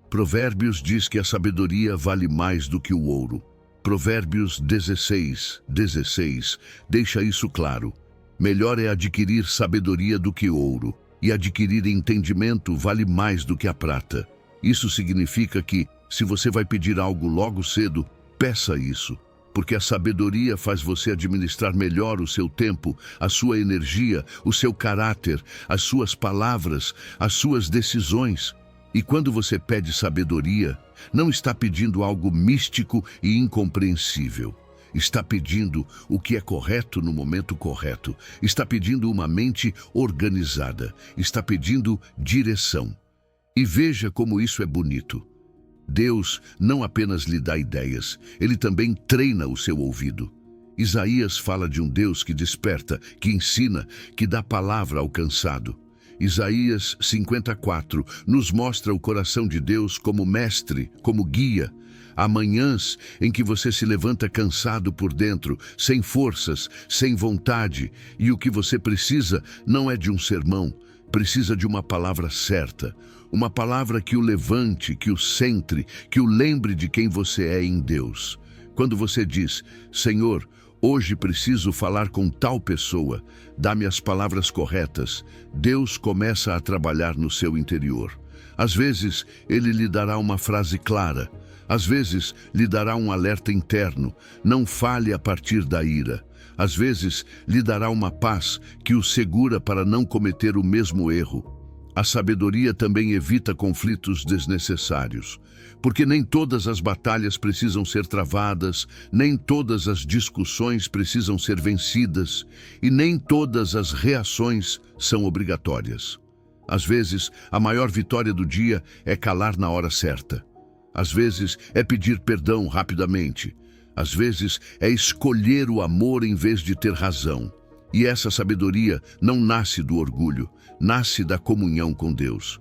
Provérbios diz que a sabedoria vale mais do que o ouro. Provérbios 16:16 deixa isso claro. Melhor é adquirir sabedoria do que ouro, e adquirir entendimento vale mais do que a prata. Isso significa que, se você vai pedir algo logo cedo, peça isso, porque a sabedoria faz você administrar melhor o seu tempo, a sua energia, o seu caráter, as suas palavras, as suas decisões. E quando você pede sabedoria, não está pedindo algo místico e incompreensível. Está pedindo o que é correto no momento correto. Está pedindo uma mente organizada. Está pedindo direção. E veja como isso é bonito. Deus não apenas lhe dá ideias, Ele também treina o seu ouvido. Isaías fala de um Deus que desperta, que ensina, que dá palavra ao cansado. Isaías 54 nos mostra o coração de Deus como mestre, como guia. Há manhãs em que você se levanta cansado por dentro, sem forças, sem vontade, e o que você precisa não é de um sermão, precisa de uma palavra certa, uma palavra que o levante, que o centre, que o lembre de quem você é em Deus. Quando você diz, Senhor, hoje preciso falar com tal pessoa, dá-me as palavras corretas, Deus começa a trabalhar no seu interior. Às vezes, Ele lhe dará uma frase clara. Às vezes, lhe dará um alerta interno. Não fale a partir da ira. Às vezes, lhe dará uma paz que o segura para não cometer o mesmo erro. A sabedoria também evita conflitos desnecessários, porque nem todas as batalhas precisam ser travadas, nem todas as discussões precisam ser vencidas, e nem todas as reações são obrigatórias. Às vezes, a maior vitória do dia é calar na hora certa. Às vezes, é pedir perdão rapidamente. Às vezes, é escolher o amor em vez de ter razão. E essa sabedoria não nasce do orgulho, nasce da comunhão com Deus.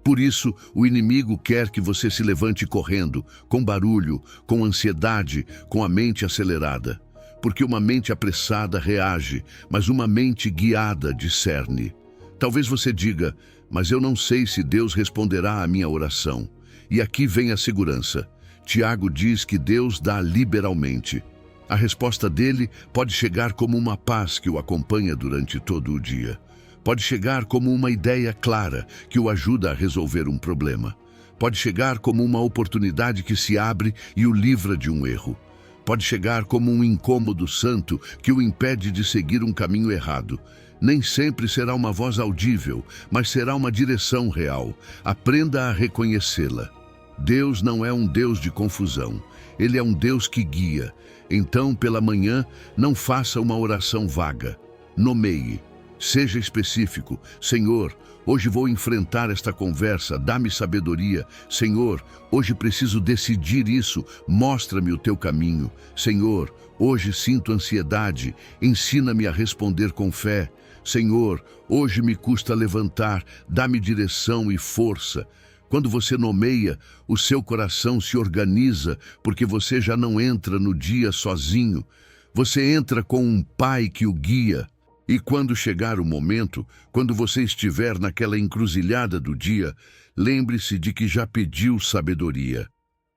Por isso, o inimigo quer que você se levante correndo, com barulho, com ansiedade, com a mente acelerada. Porque uma mente apressada reage, mas uma mente guiada discerne. Talvez você diga, mas eu não sei se Deus responderá à minha oração. E aqui vem a segurança. Tiago diz que Deus dá liberalmente. A resposta dele pode chegar como uma paz que o acompanha durante todo o dia. Pode chegar como uma ideia clara que o ajuda a resolver um problema. Pode chegar como uma oportunidade que se abre e o livra de um erro. Pode chegar como um incômodo santo que o impede de seguir um caminho errado. Nem sempre será uma voz audível, mas será uma direção real. Aprenda a reconhecê-la. Deus não é um Deus de confusão. Ele é um Deus que guia. Então, pela manhã, não faça uma oração vaga. Nomeie. Seja específico. Senhor, hoje vou enfrentar esta conversa. Dá-me sabedoria. Senhor, hoje preciso decidir isso. Mostra-me o teu caminho. Senhor, hoje sinto ansiedade. Ensina-me a responder com fé. Senhor, hoje me custa levantar. Dá-me direção e força. Quando você nomeia, o seu coração se organiza, porque você já não entra no dia sozinho. Você entra com um pai que o guia. E quando chegar o momento, quando você estiver naquela encruzilhada do dia, lembre-se de que já pediu sabedoria.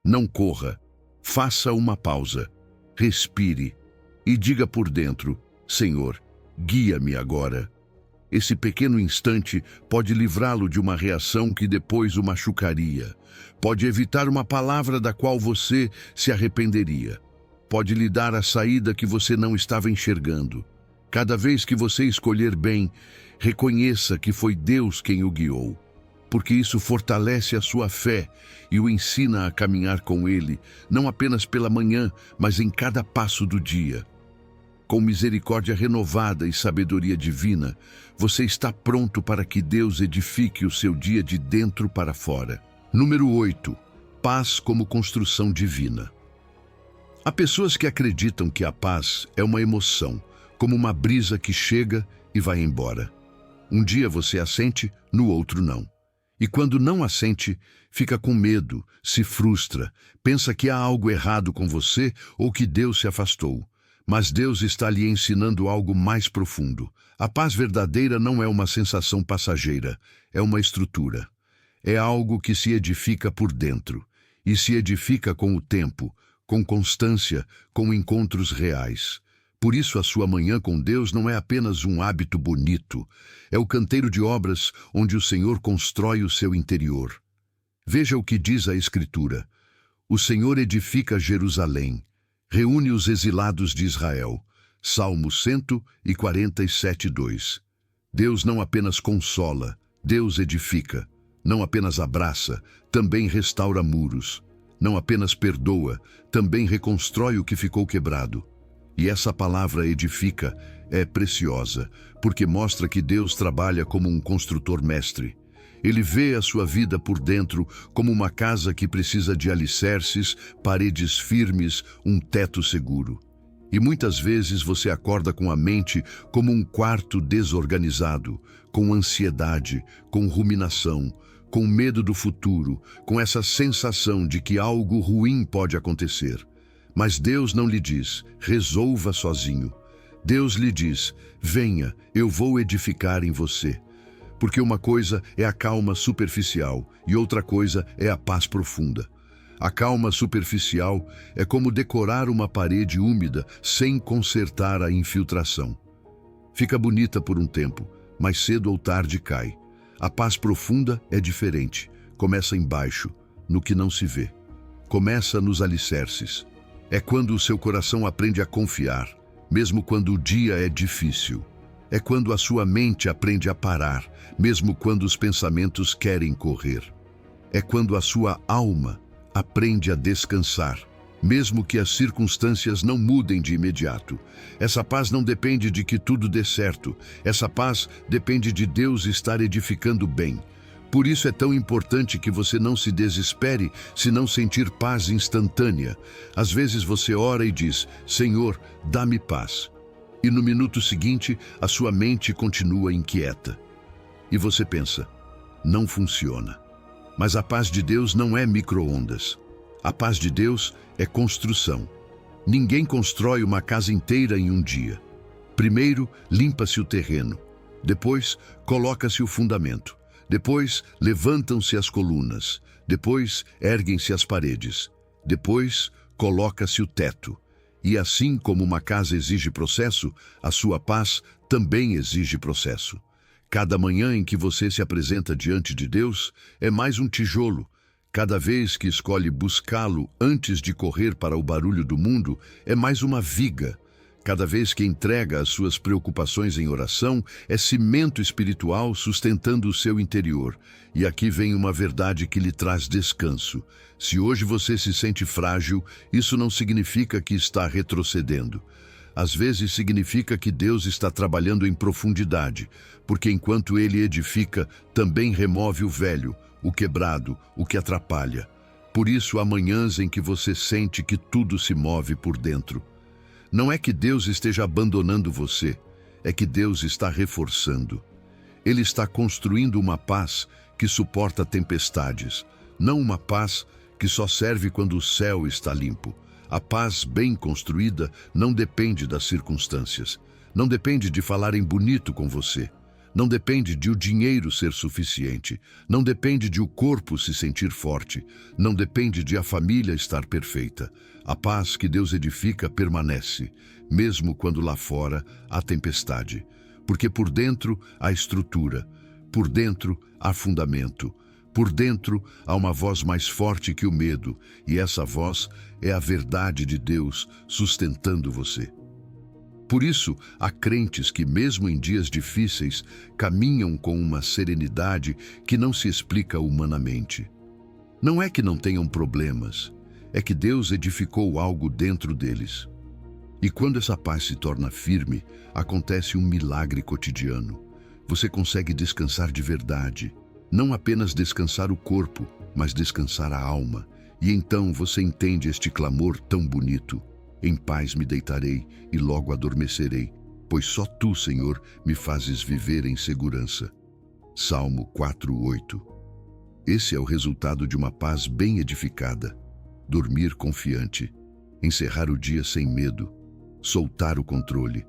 Não corra. Faça uma pausa. Respire. E diga por dentro, Senhor, guia-me agora. Esse pequeno instante pode livrá-lo de uma reação que depois o machucaria. Pode evitar uma palavra da qual você se arrependeria. Pode lhe dar a saída que você não estava enxergando. Cada vez que você escolher bem, Reconheça que foi Deus quem o guiou, porque isso fortalece a sua fé e o ensina a caminhar com Ele, não apenas pela manhã, mas em cada passo do dia. Com misericórdia renovada e sabedoria divina, você está pronto para que Deus edifique o seu dia de dentro para fora. Número 8. Paz como construção divina. Há pessoas que acreditam que a paz é uma emoção, como uma brisa que chega e vai embora. Um dia você a sente, no outro não. E quando não a sente, fica com medo, se frustra, pensa que há algo errado com você ou que Deus se afastou. Mas Deus está lhe ensinando algo mais profundo. A paz verdadeira não é uma sensação passageira, é uma estrutura. É algo que se edifica por dentro, e se edifica com o tempo, com constância, com encontros reais. Por isso a sua manhã com Deus não é apenas um hábito bonito, é o canteiro de obras onde o Senhor constrói o seu interior. Veja o que diz a Escritura. O Senhor edifica Jerusalém, reúne os exilados de Israel. Salmo 147, 2. Deus não apenas consola, Deus edifica. Não apenas abraça, também restaura muros. Não apenas perdoa, também reconstrói o que ficou quebrado. E essa palavra edifica é preciosa, porque mostra que Deus trabalha como um construtor mestre. Ele vê a sua vida por dentro como uma casa que precisa de alicerces, paredes firmes, um teto seguro. E muitas vezes você acorda com a mente como um quarto desorganizado, com ansiedade, com ruminação, com medo do futuro, com essa sensação de que algo ruim pode acontecer. Mas Deus não lhe diz, resolva sozinho. Deus lhe diz, venha, eu vou edificar em você. Porque uma coisa é a calma superficial e outra coisa é a paz profunda. A calma superficial é como decorar uma parede úmida sem consertar a infiltração. Fica bonita por um tempo, mas cedo ou tarde cai. A paz profunda é diferente. Começa embaixo, no que não se vê. Começa nos alicerces. É quando o seu coração aprende a confiar, mesmo quando o dia é difícil. É quando a sua mente aprende a parar, mesmo quando os pensamentos querem correr. É quando a sua alma aprende a descansar, mesmo que as circunstâncias não mudem de imediato. Essa paz não depende de que tudo dê certo. Essa paz depende de Deus estar edificando bem. Por isso é tão importante que você não se desespere se não sentir paz instantânea. Às vezes você ora e diz, Senhor, dá-me paz. E no minuto seguinte, a sua mente continua inquieta. E você pensa, não funciona. Mas a paz de Deus não é micro-ondas. A paz de Deus é construção. Ninguém constrói uma casa inteira em um dia. Primeiro, limpa-se o terreno. Depois, coloca-se o fundamento. Depois, levantam-se as colunas. Depois, erguem-se as paredes. Depois, coloca-se o teto. E assim como uma casa exige processo, a sua paz também exige processo. Cada manhã em que você se apresenta diante de Deus é mais um tijolo. Cada vez que escolhe buscá-lo antes de correr para o barulho do mundo, é mais uma viga. Cada vez que entrega as suas preocupações em oração, é cimento espiritual sustentando o seu interior. E aqui vem uma verdade que lhe traz descanso. Se hoje você se sente frágil, isso não significa que está retrocedendo. Às vezes significa que Deus está trabalhando em profundidade, porque enquanto Ele edifica, também remove o velho, o quebrado, o que atrapalha. Por isso há manhãs em que você sente que tudo se move por dentro. Não é que Deus esteja abandonando você, é que Deus está reforçando. Ele está construindo uma paz que suporta tempestades, não uma paz que só serve quando o céu está limpo. A paz bem construída não depende das circunstâncias, não depende de falarem bonito com você, não depende de o dinheiro ser suficiente, não depende de o corpo se sentir forte, não depende de a família estar perfeita. A paz que Deus edifica permanece, mesmo quando lá fora há tempestade, porque por dentro há estrutura, por dentro há fundamento, por dentro há uma voz mais forte que o medo, e essa voz é a verdade de Deus sustentando você. Por isso, há crentes que, mesmo em dias difíceis, caminham com uma serenidade que não se explica humanamente. Não é que não tenham problemas, é que Deus edificou algo dentro deles. E quando essa paz se torna firme, acontece um milagre cotidiano. Você consegue descansar de verdade. Não apenas descansar o corpo, mas descansar a alma. E então você entende este clamor tão bonito. Em paz me deitarei e logo adormecerei, pois só Tu, Senhor, me fazes viver em segurança. Salmo 4:8. Esse é o resultado de uma paz bem edificada. Dormir confiante, encerrar o dia sem medo, soltar o controle,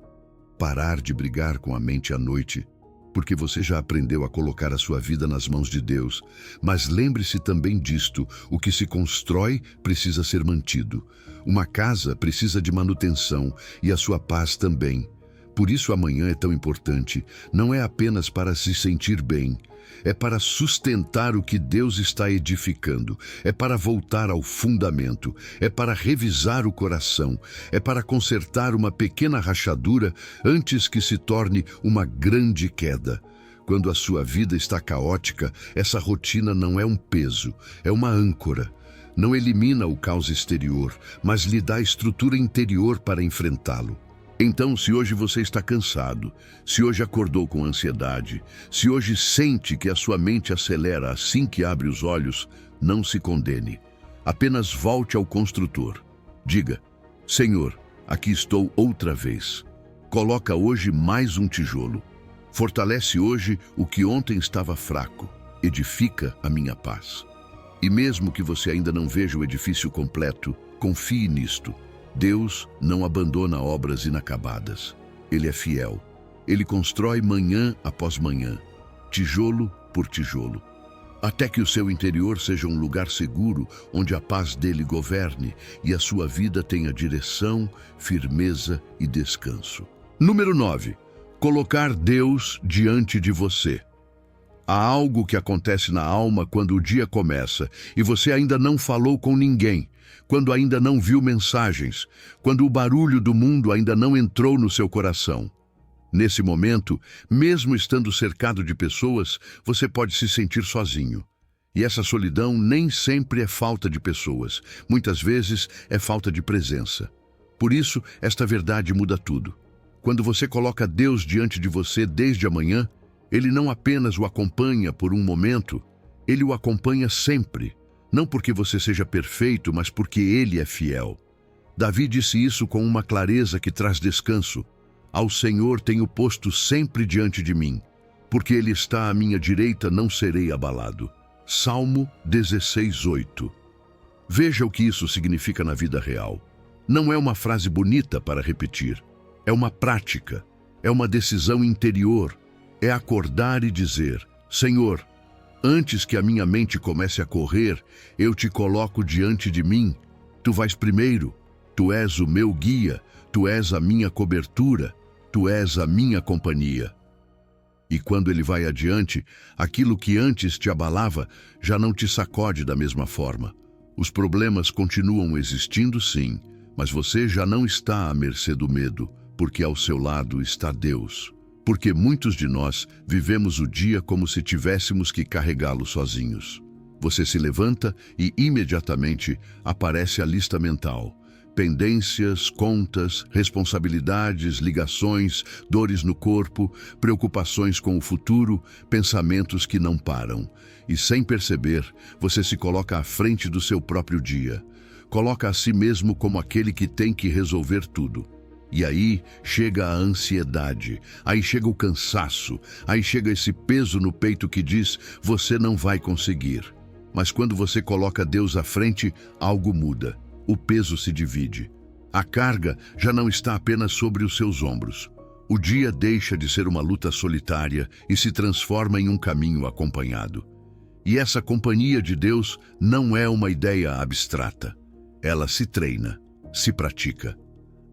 parar de brigar com a mente à noite, porque você já aprendeu a colocar a sua vida nas mãos de Deus. Mas lembre-se também disto: o que se constrói precisa ser mantido. Uma casa precisa de manutenção e a sua paz também. Por isso amanhã é tão importante. Não é apenas para se sentir bem, é para sustentar o que Deus está edificando, é para voltar ao fundamento, é para revisar o coração, é para consertar uma pequena rachadura antes que se torne uma grande queda. Quando a sua vida está caótica, essa rotina não é um peso, é uma âncora. Não elimina o caos exterior, mas lhe dá estrutura interior para enfrentá-lo. Então, se hoje você está cansado, se hoje acordou com ansiedade, se hoje sente que a sua mente acelera assim que abre os olhos, não se condene. Apenas volte ao construtor. Diga: Senhor, aqui estou outra vez. Coloca hoje mais um tijolo. Fortalece hoje o que ontem estava fraco. Edifica a minha paz. E mesmo que você ainda não veja o edifício completo, confie nisto. Deus não abandona obras inacabadas. Ele é fiel. Ele constrói manhã após manhã, tijolo por tijolo, até que o seu interior seja um lugar seguro onde a paz dele governe e a sua vida tenha direção, firmeza e descanso. Número 9. Colocar Deus diante de você. Há algo que acontece na alma quando o dia começa e você ainda não falou com ninguém, quando ainda não viu mensagens, quando o barulho do mundo ainda não entrou no seu coração. Nesse momento, mesmo estando cercado de pessoas, você pode se sentir sozinho. E essa solidão nem sempre é falta de pessoas, muitas vezes é falta de presença. Por isso, esta verdade muda tudo. Quando você coloca Deus diante de você desde amanhã, Ele não apenas o acompanha por um momento, Ele o acompanha sempre. Não porque você seja perfeito, mas porque Ele é fiel. Davi disse isso com uma clareza que traz descanso. Ao Senhor tenho posto sempre diante de mim. Porque Ele está à minha direita, não serei abalado. Salmo 16:8. Veja o que isso significa na vida real. Não é uma frase bonita para repetir. É uma prática. É uma decisão interior. É acordar e dizer: Senhor, antes que a minha mente comece a correr, eu te coloco diante de mim. Tu vais primeiro. Tu és o meu guia. Tu és a minha cobertura. Tu és a minha companhia. E quando ele vai adiante, aquilo que antes te abalava já não te sacode da mesma forma. Os problemas continuam existindo, sim, mas você já não está à mercê do medo, porque ao seu lado está Deus. Porque muitos de nós vivemos o dia como se tivéssemos que carregá-lo sozinhos. Você se levanta e imediatamente aparece a lista mental. Pendências, contas, responsabilidades, ligações, dores no corpo, preocupações com o futuro, pensamentos que não param. E sem perceber, você se coloca à frente do seu próprio dia. Coloca a si mesmo como aquele que tem que resolver tudo. E aí chega a ansiedade, aí chega o cansaço, aí chega esse peso no peito que diz: você não vai conseguir. Mas quando você coloca Deus à frente, algo muda. O peso se divide. A carga já não está apenas sobre os seus ombros. O dia deixa de ser uma luta solitária e se transforma em um caminho acompanhado. E essa companhia de Deus não é uma ideia abstrata. Ela se treina, se pratica.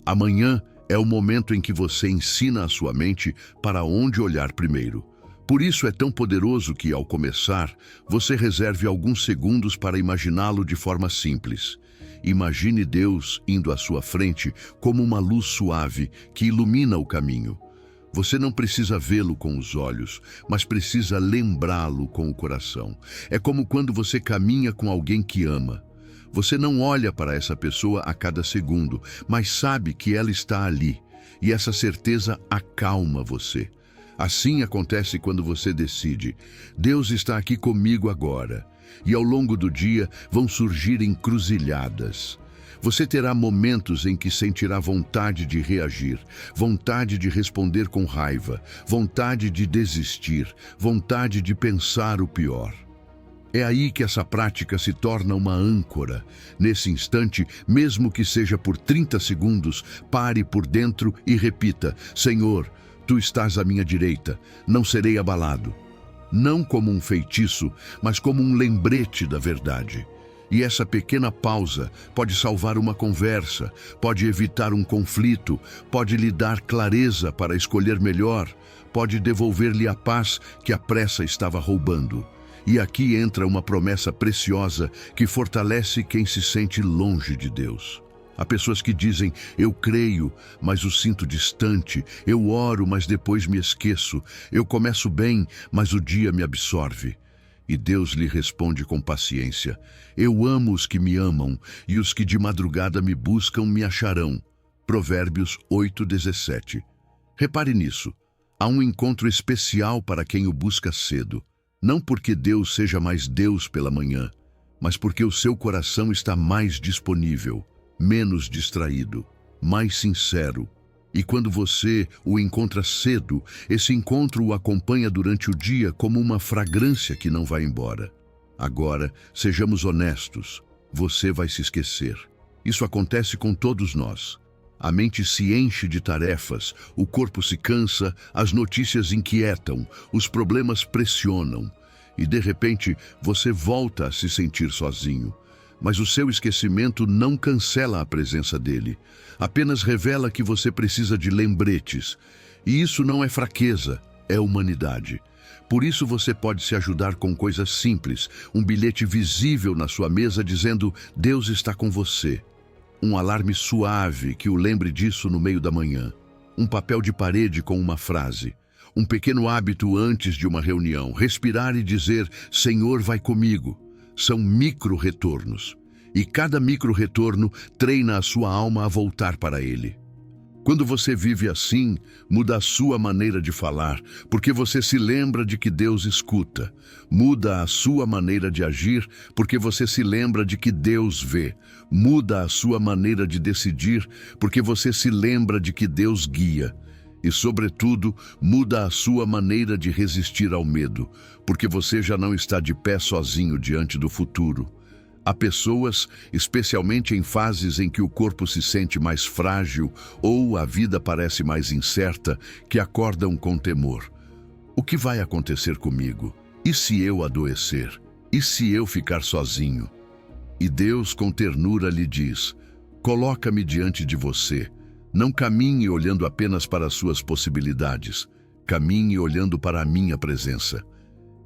Amanhã é o momento em que você ensina a sua mente para onde olhar primeiro. Por isso é tão poderoso que, ao começar, você reserve alguns segundos para imaginá-lo de forma simples. Imagine Deus indo à sua frente como uma luz suave que ilumina o caminho. Você não precisa vê-lo com os olhos, mas precisa lembrá-lo com o coração. É como quando você caminha com alguém que ama. Você não olha para essa pessoa a cada segundo, mas sabe que ela está ali, e essa certeza acalma você. Assim acontece quando você decide: Deus está aqui comigo agora. E ao longo do dia vão surgir encruzilhadas. Você terá momentos em que sentirá vontade de reagir, vontade de responder com raiva, vontade de desistir, vontade de pensar o pior. É aí que essa prática se torna uma âncora. Nesse instante, mesmo que seja por 30 segundos, pare por dentro e repita: Senhor, Tu estás à minha direita, não serei abalado. Não como um feitiço, mas como um lembrete da verdade. E essa pequena pausa pode salvar uma conversa, pode evitar um conflito, pode lhe dar clareza para escolher melhor, pode devolver-lhe a paz que a pressa estava roubando. E aqui entra uma promessa preciosa que fortalece quem se sente longe de Deus. Há pessoas que dizem: eu creio, mas o sinto distante, eu oro, mas depois me esqueço, eu começo bem, mas o dia me absorve. E Deus lhe responde com paciência: eu amo os que me amam, e os que de madrugada me buscam me acharão. Provérbios 8:17. Repare nisso. Há um encontro especial para quem o busca cedo. Não porque Deus seja mais Deus pela manhã, mas porque o seu coração está mais disponível, menos distraído, mais sincero. E quando você o encontra cedo, esse encontro o acompanha durante o dia como uma fragrância que não vai embora. Agora, sejamos honestos, você vai se esquecer. Isso acontece com todos nós. A mente se enche de tarefas, o corpo se cansa, as notícias inquietam, os problemas pressionam. E de repente, você volta a se sentir sozinho. Mas o seu esquecimento não cancela a presença dele. Apenas revela que você precisa de lembretes. E isso não é fraqueza, é humanidade. Por isso você pode se ajudar com coisas simples. Um bilhete visível na sua mesa dizendo: Deus está com você. Um alarme suave que o lembre disso no meio da manhã. Um papel de parede com uma frase. Um pequeno hábito antes de uma reunião. Respirar e dizer: Senhor, vai comigo. São micro-retornos. E cada micro-retorno treina a sua alma a voltar para Ele. Quando você vive assim, muda a sua maneira de falar, porque você se lembra de que Deus escuta. Muda a sua maneira de agir, porque você se lembra de que Deus vê. Muda a sua maneira de decidir, porque você se lembra de que Deus guia. E, sobretudo, muda a sua maneira de resistir ao medo, porque você já não está de pé sozinho diante do futuro. Há pessoas, especialmente em fases em que o corpo se sente mais frágil ou a vida parece mais incerta, que acordam com temor. O que vai acontecer comigo? E se eu adoecer? E se eu ficar sozinho? E Deus, com ternura, lhe diz: coloca-me diante de você. Não caminhe olhando apenas para as suas possibilidades. Caminhe olhando para a minha presença.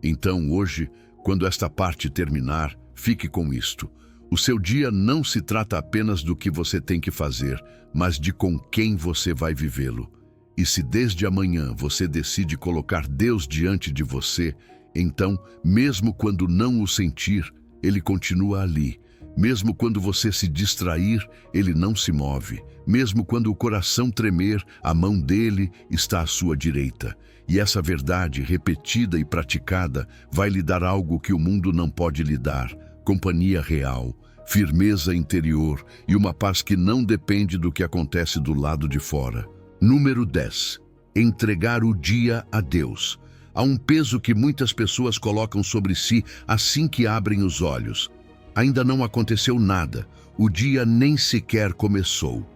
Então, hoje, quando esta parte terminar, fique com isto. O seu dia não se trata apenas do que você tem que fazer, mas de com quem você vai vivê-lo. E se desde amanhã você decide colocar Deus diante de você, então, mesmo quando não o sentir, Ele continua ali. Mesmo quando você se distrair, Ele não se move. Mesmo quando o coração tremer, a mão dele está à sua direita. E essa verdade, repetida e praticada, vai lhe dar algo que o mundo não pode lhe dar: companhia real, firmeza interior e uma paz que não depende do que acontece do lado de fora. Número 10. Entregar o dia a Deus. Há um peso que muitas pessoas colocam sobre si assim que abrem os olhos. Ainda não aconteceu nada, o dia nem sequer começou.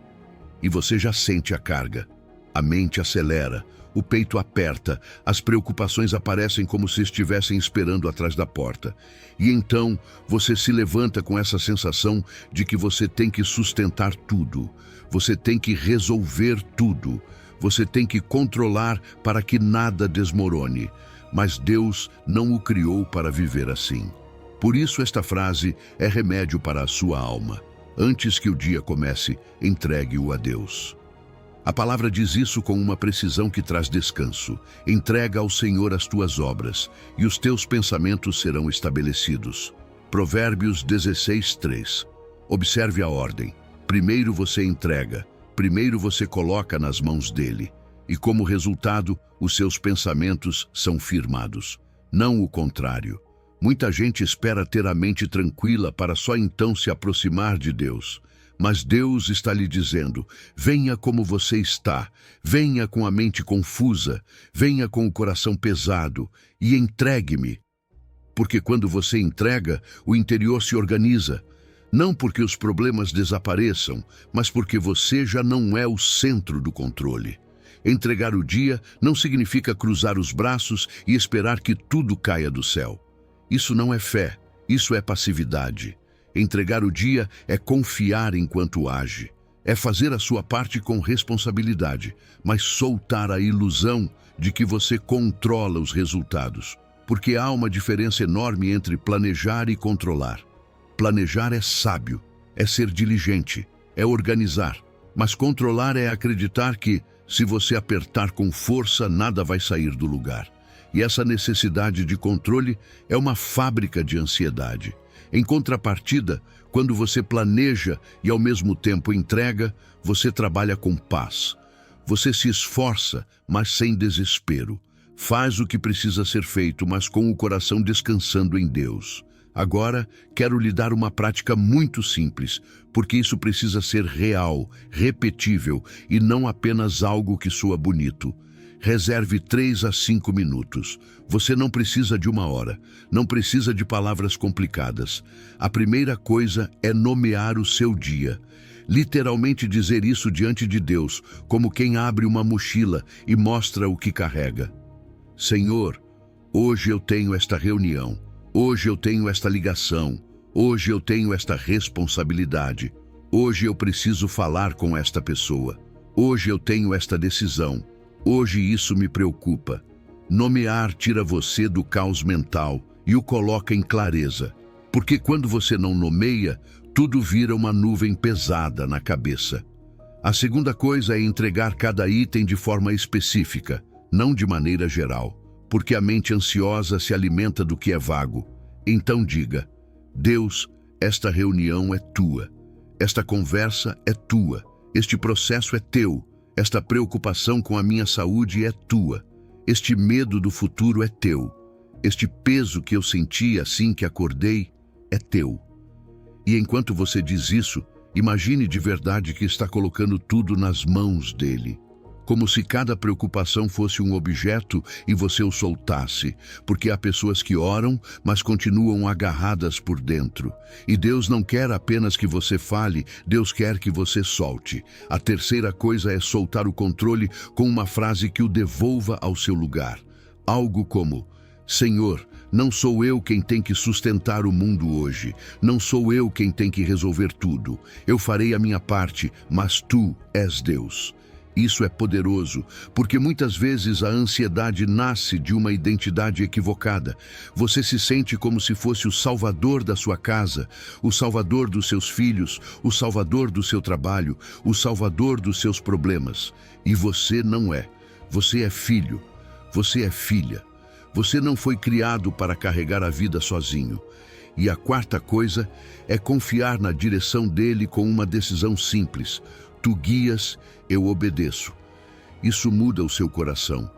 E você já sente a carga. A mente acelera, o peito aperta, as preocupações aparecem como se estivessem esperando atrás da porta. E então você se levanta com essa sensação de que você tem que sustentar tudo, você tem que resolver tudo, você tem que controlar para que nada desmorone. Mas Deus não o criou para viver assim. Por isso esta frase é remédio para a sua alma. Antes que o dia comece, entregue-o a Deus. A palavra diz isso com uma precisão que traz descanso. Entrega ao Senhor as tuas obras, e os teus pensamentos serão estabelecidos. Provérbios 16:3. Observe a ordem. Primeiro você entrega, primeiro você coloca nas mãos dele, e como resultado, os seus pensamentos são firmados. Não o contrário. Muita gente espera ter a mente tranquila para só então se aproximar de Deus. Mas Deus está lhe dizendo: venha como você está, venha com a mente confusa, venha com o coração pesado e entregue-me. Porque quando você entrega, o interior se organiza. Não porque os problemas desapareçam, mas porque você já não é o centro do controle. Entregar o dia não significa cruzar os braços e esperar que tudo caia do céu. Isso não é fé, isso é passividade. Entregar o dia é confiar enquanto age. É fazer a sua parte com responsabilidade, mas soltar a ilusão de que você controla os resultados. Porque há uma diferença enorme entre planejar e controlar. Planejar é sábio, é ser diligente, é organizar. Mas controlar é acreditar que, se você apertar com força, nada vai sair do lugar. E essa necessidade de controle é uma fábrica de ansiedade. Em contrapartida, quando você planeja e ao mesmo tempo entrega, você trabalha com paz. Você se esforça, mas sem desespero. Faz o que precisa ser feito, mas com o coração descansando em Deus. Agora, quero lhe dar uma prática muito simples, porque isso precisa ser real, repetível e não apenas algo que soa bonito. Reserve 3 a 5 minutos. Você não precisa de 1 hora, não precisa de palavras complicadas. A primeira coisa é nomear o seu dia. Literalmente dizer isso diante de Deus, como quem abre uma mochila e mostra o que carrega. Senhor, hoje eu tenho esta reunião, hoje eu tenho esta ligação, hoje eu tenho esta responsabilidade, hoje eu preciso falar com esta pessoa, hoje eu tenho esta decisão. Hoje isso me preocupa. Nomear tira você do caos mental e o coloca em clareza. Porque quando você não nomeia, tudo vira uma nuvem pesada na cabeça. A segunda coisa é entregar cada item de forma específica, não de maneira geral. Porque a mente ansiosa se alimenta do que é vago. Então diga: Deus, esta reunião é tua. Esta conversa é tua. Este processo é teu. Esta preocupação com a minha saúde é tua. Este medo do futuro é teu. Este peso que eu senti assim que acordei é teu. E enquanto você diz isso, imagine de verdade que está colocando tudo nas mãos dele. Como se cada preocupação fosse um objeto e você o soltasse, porque há pessoas que oram, mas continuam agarradas por dentro. E Deus não quer apenas que você fale, Deus quer que você solte. A terceira coisa é soltar o controle com uma frase que o devolva ao seu lugar. Algo como: Senhor, não sou eu quem tem que sustentar o mundo hoje. Não sou eu quem tem que resolver tudo. Eu farei a minha parte, mas tu és Deus. Isso é poderoso, porque muitas vezes a ansiedade nasce de uma identidade equivocada. Você se sente como se fosse o salvador da sua casa, o salvador dos seus filhos, o salvador do seu trabalho, o salvador dos seus problemas. E você não é. Você é filho. Você é filha. Você não foi criado para carregar a vida sozinho. E a quarta coisa é confiar na direção dele com uma decisão simples. Tu guias, eu obedeço. Isso muda o seu coração,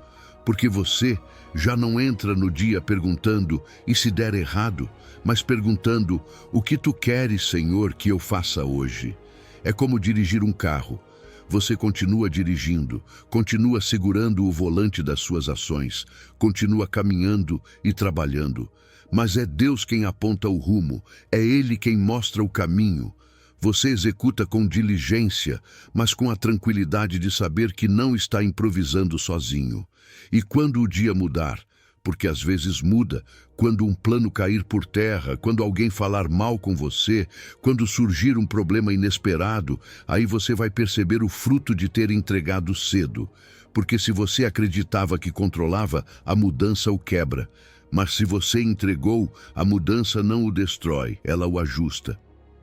porque você já não entra no dia perguntando, e se der errado, mas perguntando, o que tu queres, Senhor, que eu faça hoje? É como dirigir um carro. Você continua dirigindo, continua segurando o volante das suas ações, continua caminhando e trabalhando, mas é Deus quem aponta o rumo, é Ele quem mostra o caminho. Você executa com diligência, mas com a tranquilidade de saber que não está improvisando sozinho. E quando o dia mudar, porque às vezes muda, quando um plano cair por terra, quando alguém falar mal com você, quando surgir um problema inesperado, aí você vai perceber o fruto de ter entregado cedo. Porque se você acreditava que controlava, a mudança o quebra. Mas se você entregou, a mudança não o destrói, ela o ajusta.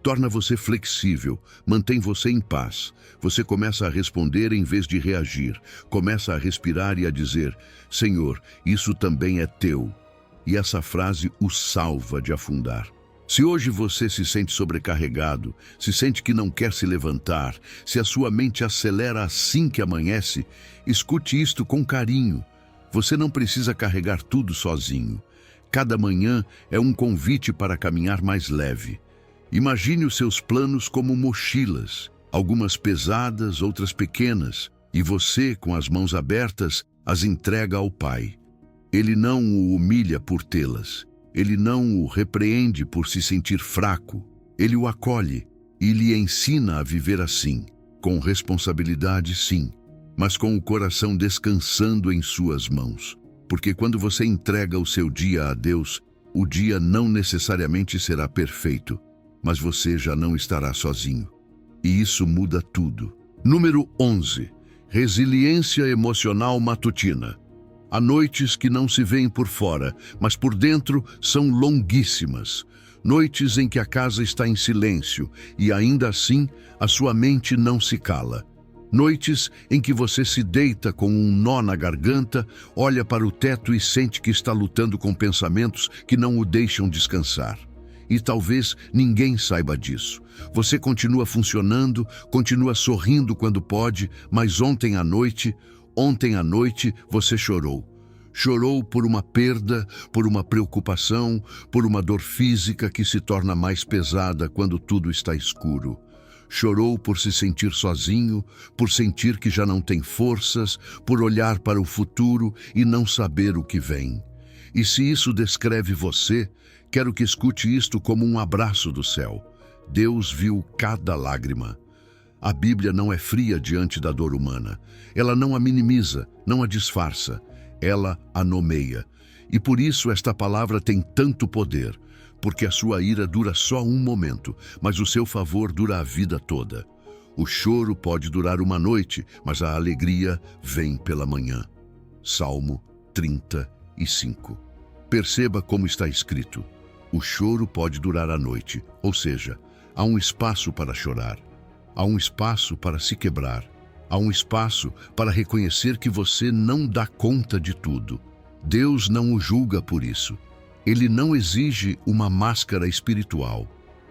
torna você flexível, mantém você em paz. Você começa a responder em vez de reagir, começa a respirar e a dizer: Senhor, isso também é teu. E essa frase o salva de afundar. Se hoje você se sente sobrecarregado, se sente que não quer se levantar, se a sua mente acelera assim que amanhece, escute isto com carinho. Você não precisa carregar tudo sozinho. Cada manhã é um convite para caminhar mais leve. Imagine os seus planos como mochilas, algumas pesadas, outras pequenas, e você, com as mãos abertas, as entrega ao Pai. Ele não o humilha por tê-las. Ele não o repreende por se sentir fraco. Ele o acolhe e lhe ensina a viver assim, com responsabilidade, sim, mas com o coração descansando em suas mãos. Porque quando você entrega o seu dia a Deus, o dia não necessariamente será perfeito, mas você já não estará sozinho. E isso muda tudo. Número 11. Resiliência emocional matutina. Há noites que não se veem por fora, mas por dentro são longuíssimas. Noites em que a casa está em silêncio e ainda assim a sua mente não se cala. Noites em que você se deita com um nó na garganta, olha para o teto e sente que está lutando com pensamentos que não o deixam descansar. E talvez ninguém saiba disso. Você continua funcionando, continua sorrindo quando pode, mas ontem à noite você chorou. Chorou por uma perda, por uma preocupação, por uma dor física que se torna mais pesada quando tudo está escuro. Chorou por se sentir sozinho, por sentir que já não tem forças, por olhar para o futuro e não saber o que vem. E se isso descreve você, quero que escute isto como um abraço do céu. Deus viu cada lágrima. A Bíblia não é fria diante da dor humana. Ela não a minimiza, não a disfarça. Ela a nomeia. E por isso esta palavra tem tanto poder, porque a sua ira dura só um momento, mas o seu favor dura a vida toda. O choro pode durar uma noite, mas a alegria vem pela manhã. Salmo 35. Perceba como está escrito. O choro pode durar a noite, ou seja, há um espaço para chorar. Há um espaço para se quebrar. Há um espaço para reconhecer que você não dá conta de tudo. Deus não o julga por isso. Ele não exige uma máscara espiritual.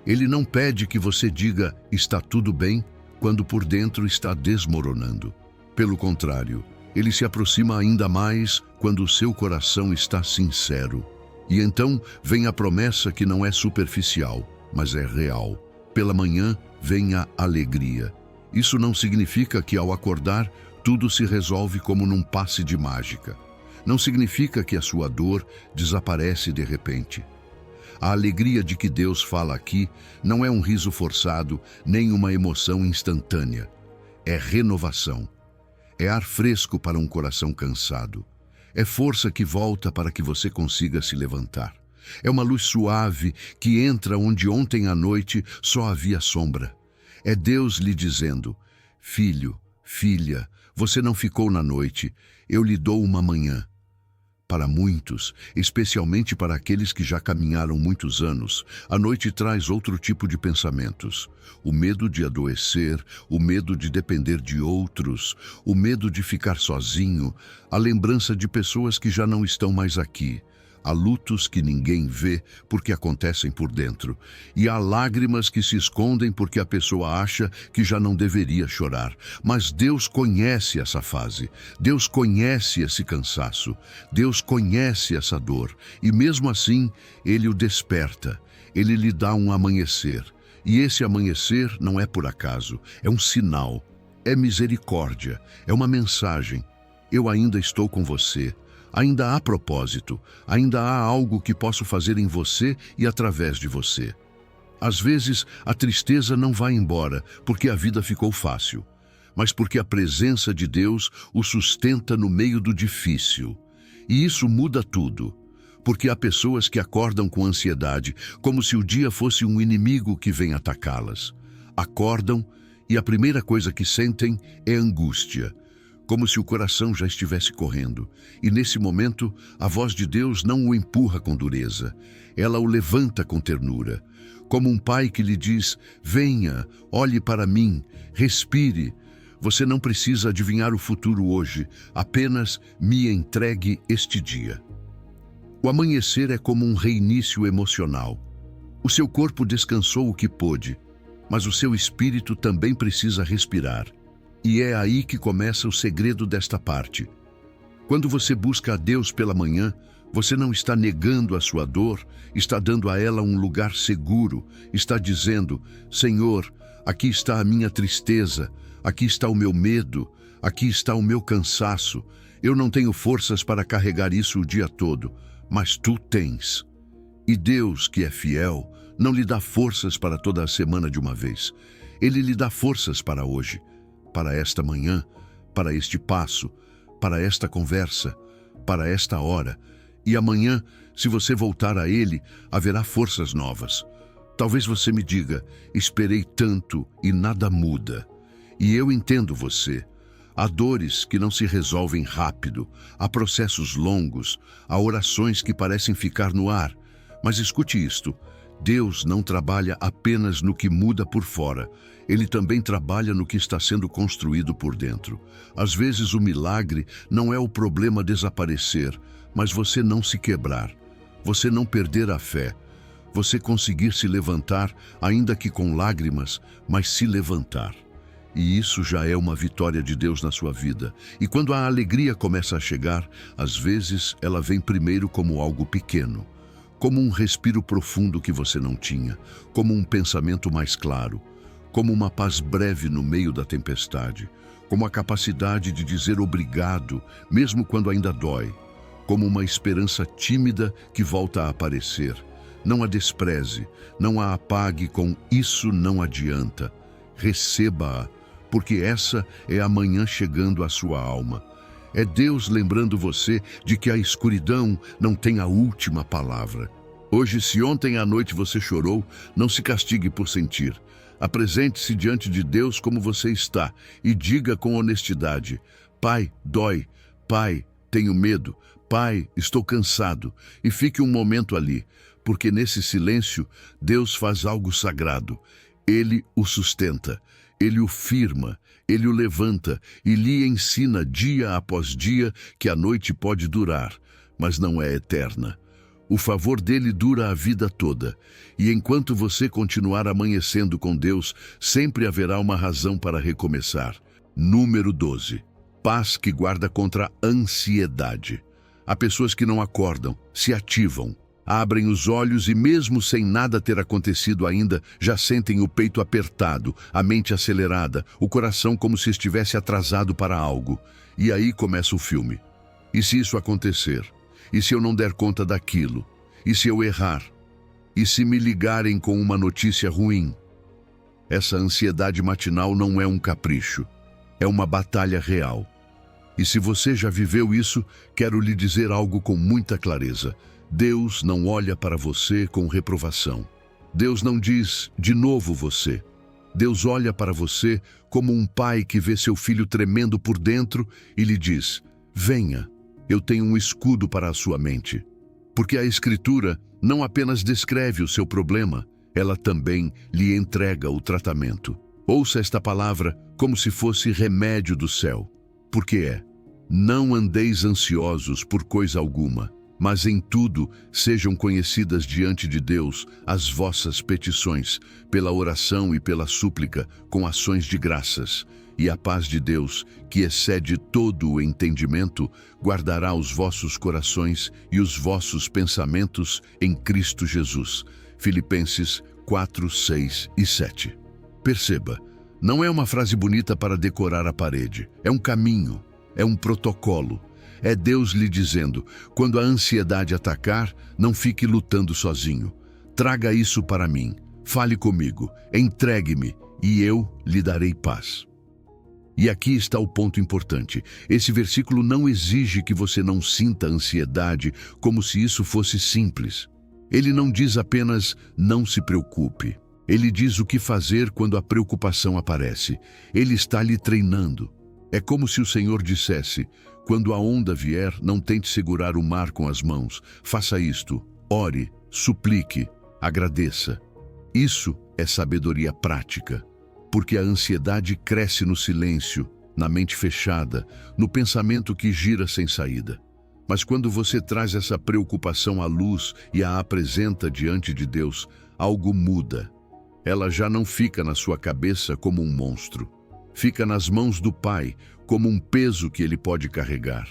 Ele não pede que você diga está tudo bem quando por dentro está desmoronando. Pelo contrário, ele se aproxima ainda mais quando o seu coração está sincero. E então vem a promessa que não é superficial, mas é real. Pela manhã vem a alegria. Isso não significa que ao acordar tudo se resolve como num passe de mágica. Não significa que a sua dor desaparece de repente. A alegria de que Deus fala aqui não é um riso forçado, nem uma emoção instantânea. É renovação. É ar fresco para um coração cansado. É força que volta para que você consiga se levantar. É uma luz suave que entra onde ontem à noite só havia sombra. É Deus lhe dizendo: filho, filha, você não ficou na noite, eu lhe dou uma manhã. Para muitos, especialmente para aqueles que já caminharam muitos anos, a noite traz outro tipo de pensamentos. O medo de adoecer, o medo de depender de outros, o medo de ficar sozinho, a lembrança de pessoas que já não estão mais aqui. Há lutos que ninguém vê porque acontecem por dentro. E há lágrimas que se escondem porque a pessoa acha que já não deveria chorar. Mas Deus conhece essa fase. Deus conhece esse cansaço. Deus conhece essa dor. E mesmo assim, Ele o desperta. Ele lhe dá um amanhecer. E esse amanhecer não é por acaso. É um sinal. É misericórdia. É uma mensagem. Eu ainda estou com você. Ainda há propósito, ainda há algo que posso fazer em você e através de você. Às vezes, a tristeza não vai embora porque a vida ficou fácil, mas porque a presença de Deus o sustenta no meio do difícil. E isso muda tudo, porque há pessoas que acordam com ansiedade, como se o dia fosse um inimigo que vem atacá-las. Acordam e a primeira coisa que sentem é angústia. como se o coração já estivesse correndo. E nesse momento, a voz de Deus não o empurra com dureza. Ela o levanta com ternura. Como um pai que lhe diz: venha, olhe para mim, respire. Você não precisa adivinhar o futuro hoje, apenas me entregue este dia. O amanhecer é como um reinício emocional. O seu corpo descansou o que pôde, mas o seu espírito também precisa respirar. E é aí que começa o segredo desta parte. Quando você busca a Deus pela manhã, você não está negando a sua dor, está dando a ela um lugar seguro, está dizendo: Senhor, aqui está a minha tristeza, aqui está o meu medo, aqui está o meu cansaço. Eu não tenho forças para carregar isso o dia todo, mas tu tens. E Deus, que é fiel, não lhe dá forças para toda a semana de uma vez. Ele lhe dá forças para hoje, para esta manhã, para este passo, para esta conversa, para esta hora. E amanhã, se você voltar a Ele, haverá forças novas. Talvez você me diga: esperei tanto e nada muda. E eu entendo você. Há dores que não se resolvem rápido, há processos longos, há orações que parecem ficar no ar. Mas escute isto: Deus não trabalha apenas no que muda por fora. Ele também trabalha no que está sendo construído por dentro. Às vezes o milagre não é o problema desaparecer, mas você não se quebrar, você não perder a fé, você conseguir se levantar, ainda que com lágrimas, mas se levantar. E isso já é uma vitória de Deus na sua vida. E quando a alegria começa a chegar, às vezes ela vem primeiro como algo pequeno, como um respiro profundo que você não tinha, como um pensamento mais claro, como uma paz breve no meio da tempestade, como a capacidade de dizer obrigado, mesmo quando ainda dói, como uma esperança tímida que volta a aparecer. Não a despreze, não a apague com "isso não adianta". Receba-a, porque essa é a manhã chegando à sua alma. É Deus lembrando você de que a escuridão não tem a última palavra. Hoje, se ontem à noite você chorou, não se castigue por sentir. Apresente-se diante de Deus como você está e diga com honestidade: Pai, dói. Pai, tenho medo. Pai, estou cansado. E fique um momento ali, porque nesse silêncio Deus faz algo sagrado. Ele o sustenta, Ele o firma, Ele o levanta e lhe ensina dia após dia que a noite pode durar, mas não é eterna. O favor dele dura a vida toda, e enquanto você continuar amanhecendo com Deus, sempre haverá uma razão para recomeçar. Número 12. Paz que guarda contra a ansiedade. Há pessoas que não acordam, se ativam, abrem os olhos e mesmo sem nada ter acontecido ainda, já sentem o peito apertado, a mente acelerada, o coração como se estivesse atrasado para algo. E aí começa o filme. E se isso acontecer? E se eu não der conta daquilo? E se eu errar? E se me ligarem com uma notícia ruim? Essa ansiedade matinal não é um capricho, é uma batalha real. E se você já viveu isso, quero lhe dizer algo com muita clareza. Deus não olha para você com reprovação. Deus não diz: de novo você. Deus olha para você como um pai que vê seu filho tremendo por dentro e lhe diz: venha, eu tenho um escudo para a sua mente. Porque a Escritura não apenas descreve o seu problema, ela também lhe entrega o tratamento. Ouça esta palavra como se fosse remédio do céu. Porque é: não andeis ansiosos por coisa alguma, mas em tudo sejam conhecidas diante de Deus as vossas petições, pela oração e pela súplica, com ações de graças. E a paz de Deus, que excede todo o entendimento, guardará os vossos corações e os vossos pensamentos em Cristo Jesus. Filipenses 4, 6 e 7. Perceba, não é uma frase bonita para decorar a parede, é um caminho, é um protocolo. É Deus lhe dizendo: quando a ansiedade atacar, não fique lutando sozinho. Traga isso para mim, fale comigo, entregue-me e eu lhe darei paz. E aqui está o ponto importante. Esse versículo não exige que você não sinta ansiedade como se isso fosse simples. Ele não diz apenas: não se preocupe. Ele diz o que fazer quando a preocupação aparece. Ele está lhe treinando. É como se o Senhor dissesse: quando a onda vier, não tente segurar o mar com as mãos. Faça isto: ore, suplique, agradeça. Isso é sabedoria prática, porque a ansiedade cresce no silêncio, na mente fechada, no pensamento que gira sem saída. Mas quando você traz essa preocupação à luz e a apresenta diante de Deus, algo muda. Ela já não fica na sua cabeça como um monstro. Fica nas mãos do Pai, como um peso que Ele pode carregar.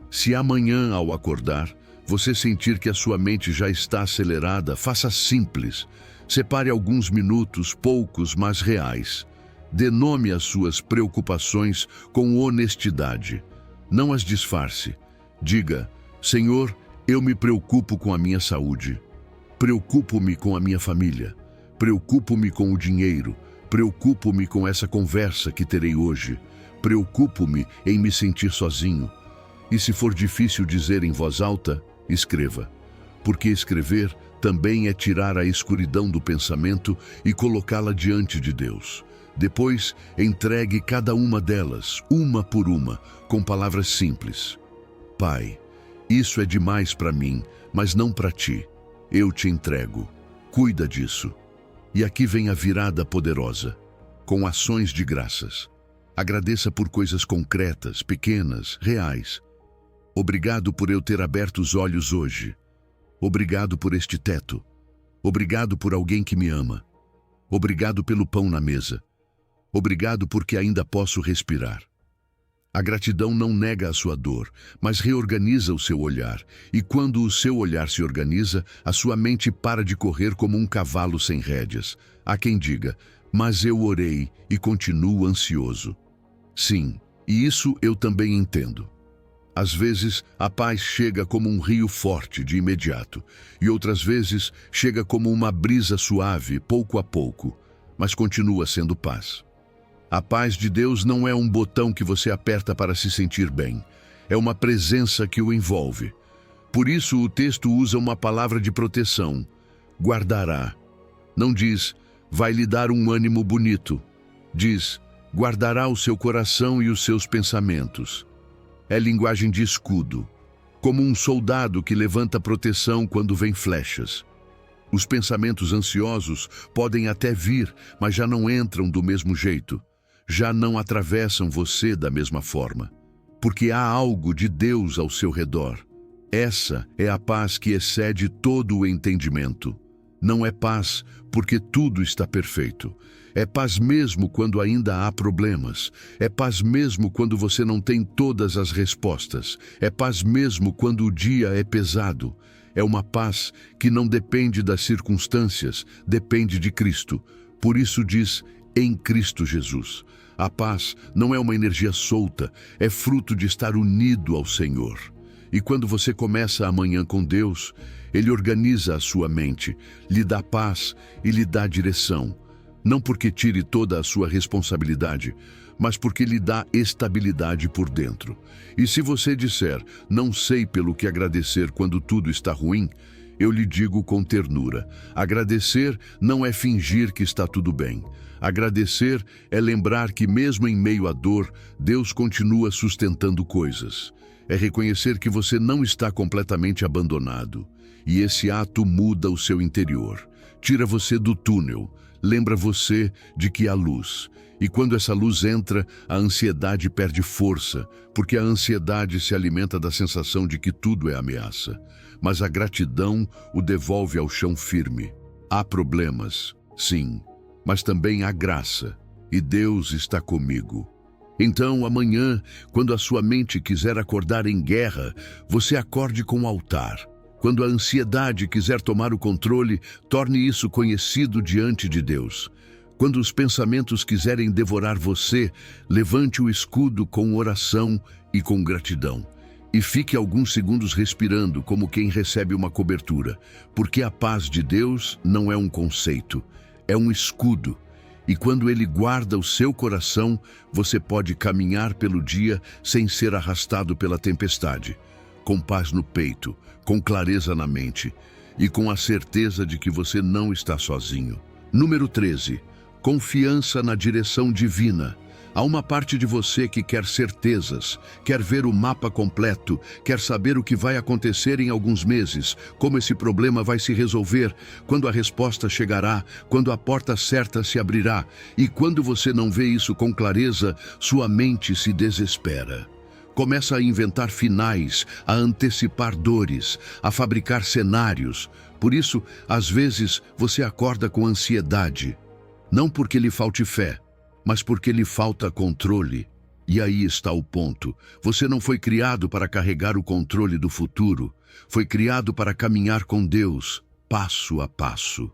Se amanhã, ao acordar, você sentir que a sua mente já está acelerada, faça simples. Separe alguns minutos, poucos, mas reais. Dê nome às suas preocupações com honestidade. Não as disfarce. Diga: Senhor, eu me preocupo com a minha saúde. Preocupo-me com a minha família. Preocupo-me com o dinheiro. Preocupo-me com essa conversa que terei hoje. Preocupo-me em me sentir sozinho. E se for difícil dizer em voz alta, escreva. Porque escrever também é tirar a escuridão do pensamento e colocá-la diante de Deus. Depois, entregue cada uma delas, uma por uma, com palavras simples. Pai, isso é demais para mim, mas não para ti. Eu te entrego. Cuida disso. E aqui vem a virada poderosa, com ações de graças. Agradeça por coisas concretas, pequenas, reais. Obrigado por eu ter aberto os olhos hoje. Obrigado por este teto. Obrigado por alguém que me ama. Obrigado pelo pão na mesa. Obrigado porque ainda posso respirar. A gratidão não nega a sua dor, mas reorganiza o seu olhar. E quando o seu olhar se organiza, a sua mente para de correr como um cavalo sem rédeas. Há quem diga: mas eu orei e continuo ansioso. Sim, e isso eu também entendo. Às vezes, a paz chega como um rio forte de imediato, e outras vezes chega como uma brisa suave, pouco a pouco, mas continua sendo paz. A paz de Deus não é um botão que você aperta para se sentir bem. É uma presença que o envolve. Por isso o texto usa uma palavra de proteção: guardará. Não diz, vai lhe dar um ânimo bonito. Diz, guardará o seu coração e os seus pensamentos. É linguagem de escudo, como um soldado que levanta proteção quando vem flechas. Os pensamentos ansiosos podem até vir, mas já não entram do mesmo jeito. Já não atravessam você da mesma forma, porque há algo de Deus ao seu redor. Essa é a paz que excede todo o entendimento. Não é paz porque tudo está perfeito. É paz mesmo quando ainda há problemas. É paz mesmo quando você não tem todas as respostas. É paz mesmo quando o dia é pesado. É uma paz que não depende das circunstâncias, depende de Cristo. Por isso diz, em Cristo Jesus. A paz não é uma energia solta, é fruto de estar unido ao Senhor. E quando você começa amanhã com Deus, Ele organiza a sua mente, lhe dá paz e lhe dá direção. Não porque tire toda a sua responsabilidade, mas porque lhe dá estabilidade por dentro. E se você disser, não sei pelo que agradecer quando tudo está ruim, eu lhe digo com ternura, agradecer não é fingir que está tudo bem. Agradecer é lembrar que mesmo em meio à dor, Deus continua sustentando coisas. É reconhecer que você não está completamente abandonado. E esse ato muda o seu interior. Tira você do túnel. Lembra você de que há luz. E quando essa luz entra, a ansiedade perde força, porque a ansiedade se alimenta da sensação de que tudo é ameaça. Mas a gratidão o devolve ao chão firme. Há problemas, sim, mas também há graça, e Deus está comigo. Então, amanhã, quando a sua mente quiser acordar em guerra, você acorde com o altar. Quando a ansiedade quiser tomar o controle, torne isso conhecido diante de Deus. Quando os pensamentos quiserem devorar você, levante o escudo com oração e com gratidão. E fique alguns segundos respirando como quem recebe uma cobertura, porque a paz de Deus não é um conceito, é um escudo. E quando Ele guarda o seu coração, você pode caminhar pelo dia sem ser arrastado pela tempestade, com paz no peito, com clareza na mente e com a certeza de que você não está sozinho. Número 13. Confiança na direção divina. Há uma parte de você que quer certezas, quer ver o mapa completo, quer saber o que vai acontecer em alguns meses, como esse problema vai se resolver, quando a resposta chegará, quando a porta certa se abrirá. E quando você não vê isso com clareza, sua mente se desespera. Começa a inventar finais, a antecipar dores, a fabricar cenários. Por isso, às vezes, você acorda com ansiedade. Não porque lhe falte fé, mas porque lhe falta controle. E aí está o ponto. Você não foi criado para carregar o controle do futuro. Foi criado para caminhar com Deus, passo a passo.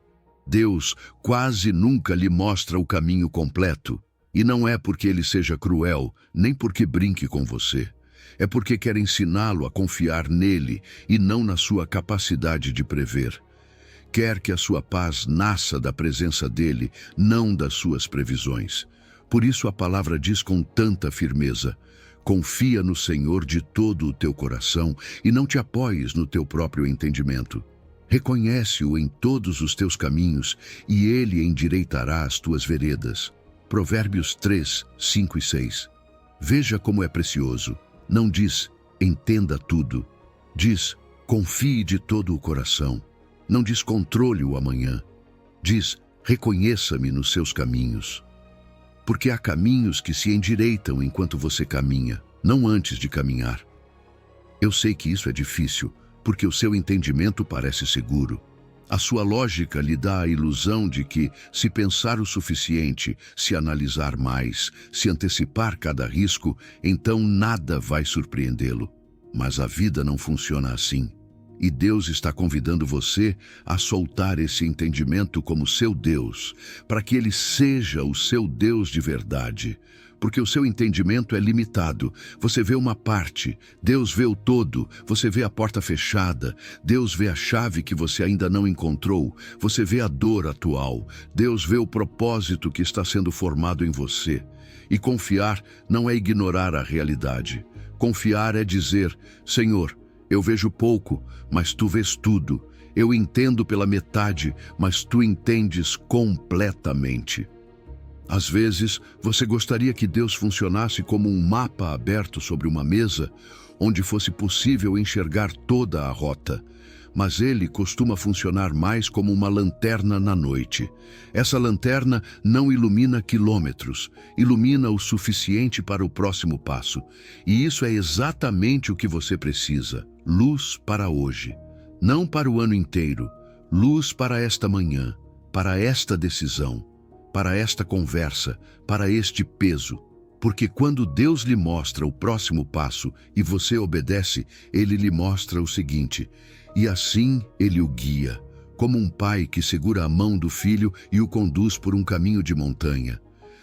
Deus quase nunca lhe mostra o caminho completo. E não é porque ele seja cruel, nem porque brinque com você. É porque quer ensiná-lo a confiar nele e não na sua capacidade de prever. Quer que a sua paz nasça da presença dele, não das suas previsões. Por isso a palavra diz com tanta firmeza: confia no Senhor de todo o teu coração e não te apoies no teu próprio entendimento. Reconhece-o em todos os teus caminhos e ele endireitará as tuas veredas. Provérbios 3, 5 e 6. Veja como é precioso. Não diz, entenda tudo. Diz, confie de todo o coração. Não diz, controle o amanhã. Diz, reconheça-me nos seus caminhos. Porque há caminhos que se endireitam enquanto você caminha, não antes de caminhar. Eu sei que isso é difícil, porque o seu entendimento parece seguro. A sua lógica lhe dá a ilusão de que, se pensar o suficiente, se analisar mais, se antecipar cada risco, então nada vai surpreendê-lo. Mas a vida não funciona assim. E Deus está convidando você a soltar esse entendimento como seu Deus, para que ele seja o seu Deus de verdade. Porque o seu entendimento é limitado. Você vê uma parte, Deus vê o todo. Você vê a porta fechada, Deus vê a chave que você ainda não encontrou. Você vê a dor atual, Deus vê o propósito que está sendo formado em você. E confiar não é ignorar a realidade. Confiar é dizer, Senhor, eu vejo pouco, mas tu vês tudo. Eu entendo pela metade, mas tu entendes completamente. Às vezes, você gostaria que Deus funcionasse como um mapa aberto sobre uma mesa, onde fosse possível enxergar toda a rota. Mas ele costuma funcionar mais como uma lanterna na noite. Essa lanterna não ilumina quilômetros, ilumina o suficiente para o próximo passo. E isso é exatamente o que você precisa. Luz para hoje. Não para o ano inteiro. Luz para esta manhã, para esta decisão, para esta conversa, para este peso. Porque quando Deus lhe mostra o próximo passo e você obedece, ele lhe mostra o seguinte: e assim ele o guia, como um pai que segura a mão do filho e o conduz por um caminho de montanha.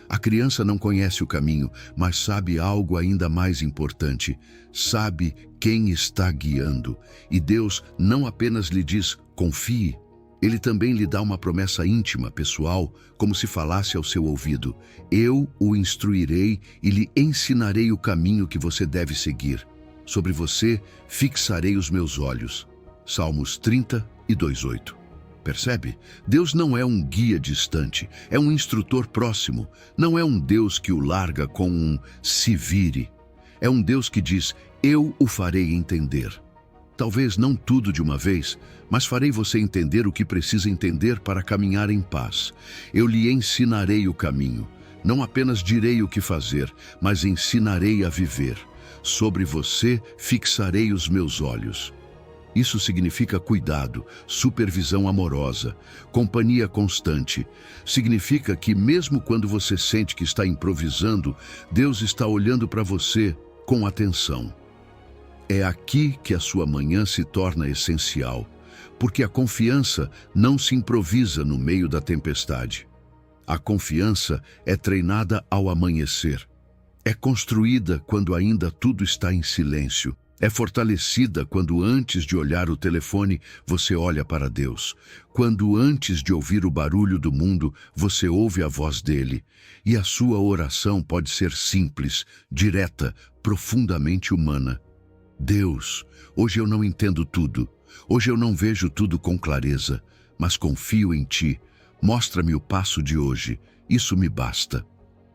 A criança não conhece o caminho, mas sabe algo ainda mais importante. Sabe quem está guiando. E Deus não apenas lhe diz, confie. Ele também lhe dá uma promessa íntima, pessoal, como se falasse ao seu ouvido. Eu o instruirei e lhe ensinarei o caminho que você deve seguir. Sobre você fixarei os meus olhos. Salmos 30 e 2:8. Percebe? Deus não é um guia distante, é um instrutor próximo. Não é um Deus que o larga com um se vire. É um Deus que diz, eu o farei entender. Talvez não tudo de uma vez, mas farei você entender o que precisa entender para caminhar em paz. Eu lhe ensinarei o caminho. Não apenas direi o que fazer, mas ensinarei a viver. Sobre você fixarei os meus olhos. Isso significa cuidado, supervisão amorosa, companhia constante. Significa que mesmo quando você sente que está improvisando, Deus está olhando para você com atenção. É aqui que a sua manhã se torna essencial, porque a confiança não se improvisa no meio da tempestade. A confiança é treinada ao amanhecer. É construída quando ainda tudo está em silêncio. É fortalecida quando antes de olhar o telefone, você olha para Deus. Quando antes de ouvir o barulho do mundo, você ouve a voz dele. E a sua oração pode ser simples, direta, profundamente humana. Deus, hoje eu não entendo tudo. Hoje eu não vejo tudo com clareza, mas confio em ti. Mostra-me o passo de hoje. Isso me basta.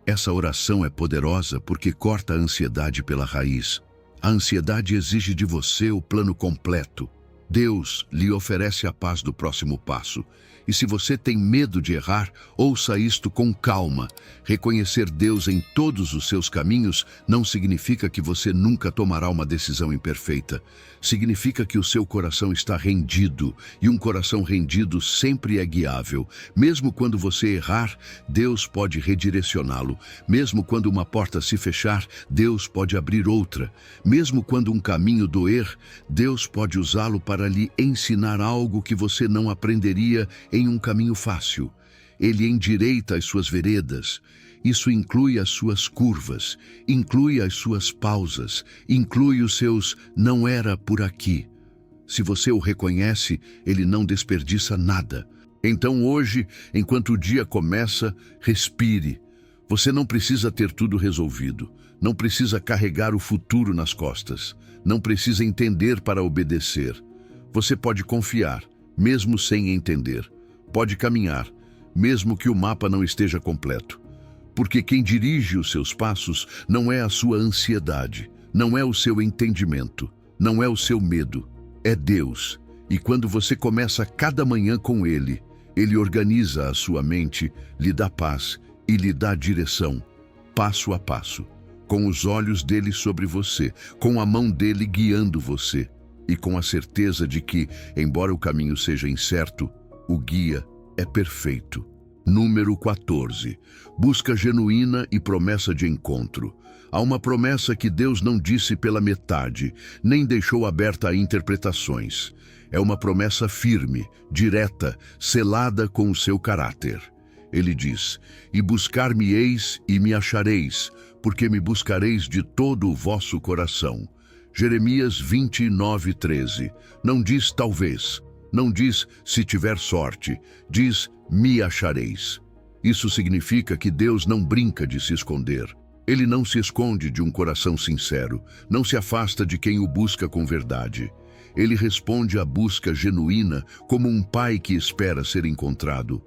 Essa oração é poderosa porque corta a ansiedade pela raiz. A ansiedade exige de você o plano completo. Deus lhe oferece a paz do próximo passo. E se você tem medo de errar, ouça isto com calma. Reconhecer Deus em todos os seus caminhos não significa que você nunca tomará uma decisão imperfeita. Significa que o seu coração está rendido, e um coração rendido sempre é guiável. Mesmo quando você errar, Deus pode redirecioná-lo. Mesmo quando uma porta se fechar, Deus pode abrir outra. Mesmo quando um caminho doer, Deus pode usá-lo para lhe ensinar algo que você não aprenderia em um caminho fácil. Ele endireita as suas veredas. Isso inclui as suas curvas, inclui as suas pausas, inclui os seus "não era por aqui". Se você o reconhece, ele não desperdiça nada. Então hoje, enquanto o dia começa, respire. Você não precisa ter tudo resolvido. Não precisa carregar o futuro nas costas. Não precisa entender para obedecer. Você pode confiar, mesmo sem entender. Pode caminhar, mesmo que o mapa não esteja completo. Porque quem dirige os seus passos não é a sua ansiedade, não é o seu entendimento, não é o seu medo, é Deus. E quando você começa cada manhã com Ele, Ele organiza a sua mente, lhe dá paz e lhe dá direção, passo a passo, com os olhos dele sobre você, com a mão dele guiando você, e com a certeza de que, embora o caminho seja incerto, o guia é perfeito. Número 14. Busca genuína e promessa de encontro. Há uma promessa que Deus não disse pela metade, nem deixou aberta a interpretações. É uma promessa firme, direta, selada com o seu caráter. Ele diz: "E buscar-me-eis e me achareis, porque me buscareis de todo o vosso coração." Jeremias 29:13. Não diz talvez, não diz se tiver sorte, diz me achareis. Isso significa que Deus não brinca de se esconder. Ele não se esconde de um coração sincero, não se afasta de quem o busca com verdade. Ele responde à busca genuína como um pai que espera ser encontrado.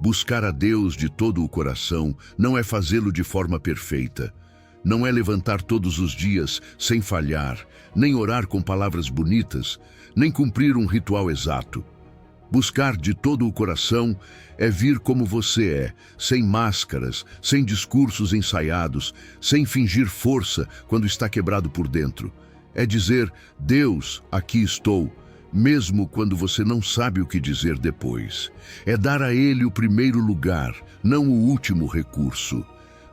Buscar a Deus de todo o coração não é fazê-lo de forma perfeita. Não é levantar todos os dias sem falhar, nem orar com palavras bonitas, nem cumprir um ritual exato. Buscar de todo o coração é vir como você é, sem máscaras, sem discursos ensaiados, sem fingir força quando está quebrado por dentro. É dizer: "Deus, aqui estou", mesmo quando você não sabe o que dizer depois. É dar a Ele o primeiro lugar, não o último recurso.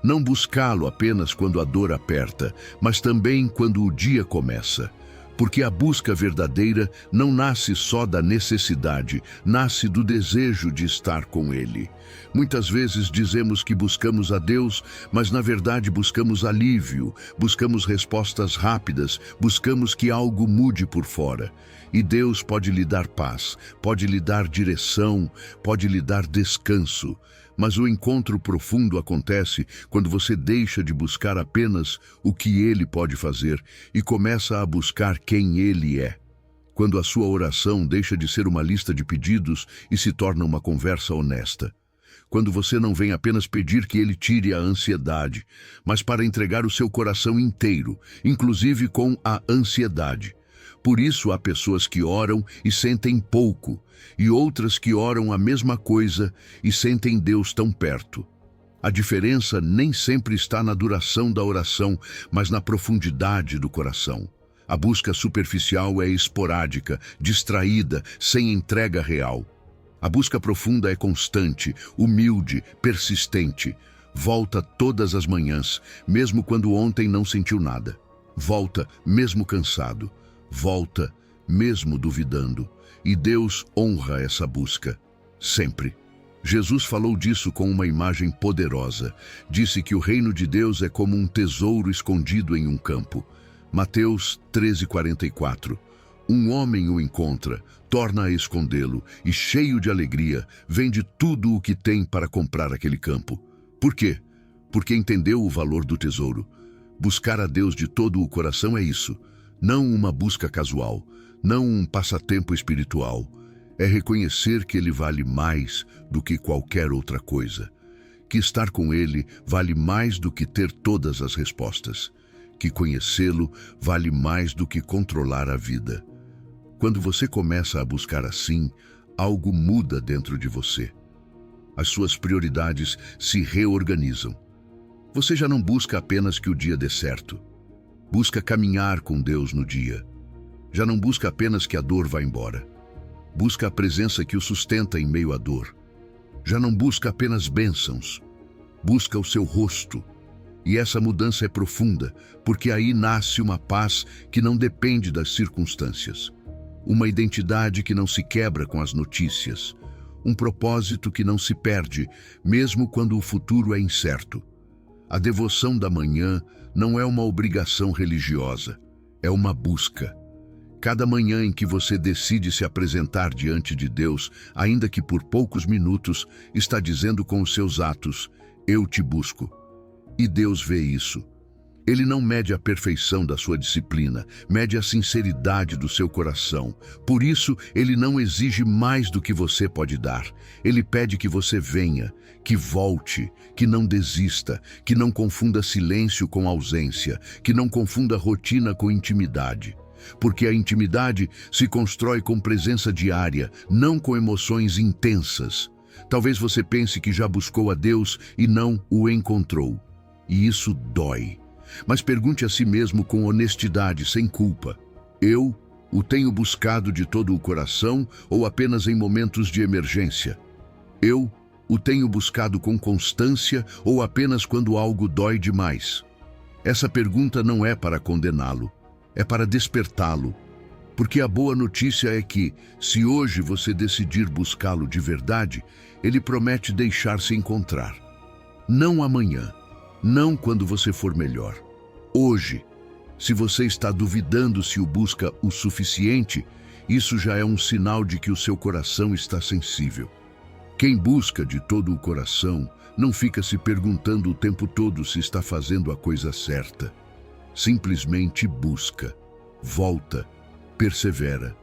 Não buscá-lo apenas quando a dor aperta, mas também quando o dia começa. Porque a busca verdadeira não nasce só da necessidade, nasce do desejo de estar com Ele. Muitas vezes dizemos que buscamos a Deus, mas na verdade buscamos alívio, buscamos respostas rápidas, buscamos que algo mude por fora. E Deus pode lhe dar paz, pode lhe dar direção, pode lhe dar descanso. Mas o encontro profundo acontece quando você deixa de buscar apenas o que Ele pode fazer e começa a buscar quem Ele é. Quando a sua oração deixa de ser uma lista de pedidos e se torna uma conversa honesta. Quando você não vem apenas pedir que Ele tire a ansiedade, mas para entregar o seu coração inteiro, inclusive com a ansiedade. Por isso há pessoas que oram e sentem pouco, e outras que oram a mesma coisa e sentem Deus tão perto. A diferença nem sempre está na duração da oração, mas na profundidade do coração. A busca superficial é esporádica, distraída, sem entrega real. A busca profunda é constante, humilde, persistente. Volta todas as manhãs, mesmo quando ontem não sentiu nada. Volta, mesmo cansado. Volta, mesmo duvidando. E Deus honra essa busca, sempre. Jesus falou disso com uma imagem poderosa. Disse que o reino de Deus é como um tesouro escondido em um campo. Mateus 13:44. Um homem o encontra, torna a escondê-lo e, cheio de alegria, vende tudo o que tem para comprar aquele campo. Por quê? Porque entendeu o valor do tesouro. Buscar a Deus de todo o coração é isso. Não uma busca casual, não um passatempo espiritual. É reconhecer que Ele vale mais do que qualquer outra coisa. que estar com Ele vale mais do que ter todas as respostas, que conhecê-lo vale mais do que controlar a vida. Quando você começa a buscar assim, algo muda dentro de você. As suas prioridades se reorganizam. Você já não busca apenas que o dia dê certo. Busca caminhar com Deus no dia. Já não busca apenas que a dor vá embora. Busca a presença que o sustenta em meio à dor. Já não busca apenas bênçãos. Busca o seu rosto. E essa mudança é profunda, porque aí nasce uma paz que não depende das circunstâncias. Uma identidade que não se quebra com as notícias. Um propósito que não se perde, mesmo quando o futuro é incerto. A devoção da manhã não é uma obrigação religiosa, é uma busca. Cada manhã em que você decide se apresentar diante de Deus, ainda que por poucos minutos, está dizendo com os seus atos: eu te busco. E Deus vê isso. Ele não mede a perfeição da sua disciplina, mede a sinceridade do seu coração. Por isso, ele não exige mais do que você pode dar. Ele pede que você venha, que volte, que não desista, que não confunda silêncio com ausência, que não confunda rotina com intimidade. Porque a intimidade se constrói com presença diária, não com emoções intensas. Talvez você pense que já buscou a Deus e não o encontrou. E isso dói. Mas pergunte a si mesmo com honestidade, sem culpa: eu o tenho buscado de todo o coração ou apenas em momentos de emergência? Eu o tenho buscado com constância ou apenas quando algo dói demais? Essa pergunta não é para condená-lo, é para despertá-lo. Porque a boa notícia é que, se hoje você decidir buscá-lo de verdade, ele promete deixar-se encontrar. Não amanhã. Não quando você for melhor. Hoje, se você está duvidando se o busca o suficiente, isso já é um sinal de que o seu coração está sensível. Quem busca de todo o coração não fica se perguntando o tempo todo se está fazendo a coisa certa. Simplesmente busca, volta, persevera.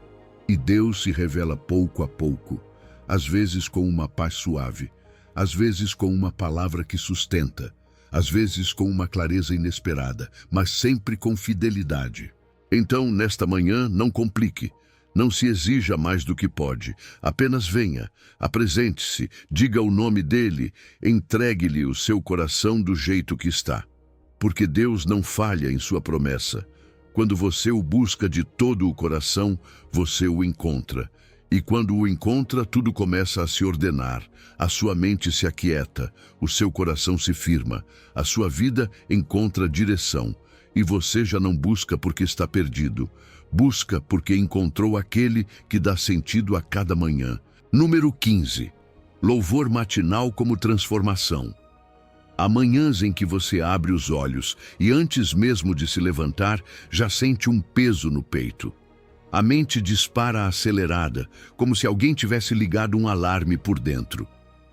E Deus se revela pouco a pouco, às vezes com uma paz suave, às vezes com uma palavra que sustenta, às vezes com uma clareza inesperada, mas sempre com fidelidade. Então, nesta manhã, não complique, não se exija mais do que pode, apenas venha, apresente-se, diga o nome dele, entregue-lhe o seu coração do jeito que está. Porque Deus não falha em sua promessa. Quando você o busca de todo o coração, você o encontra. E quando o encontra, tudo começa a se ordenar, a sua mente se aquieta, o seu coração se firma, a sua vida encontra direção, e você já não busca porque está perdido, busca porque encontrou aquele que dá sentido a cada manhã. Número 15. Louvor matinal como transformação. Há manhãs em que você abre os olhos e antes mesmo de se levantar, já sente um peso no peito. A mente dispara acelerada, como se alguém tivesse ligado um alarme por dentro.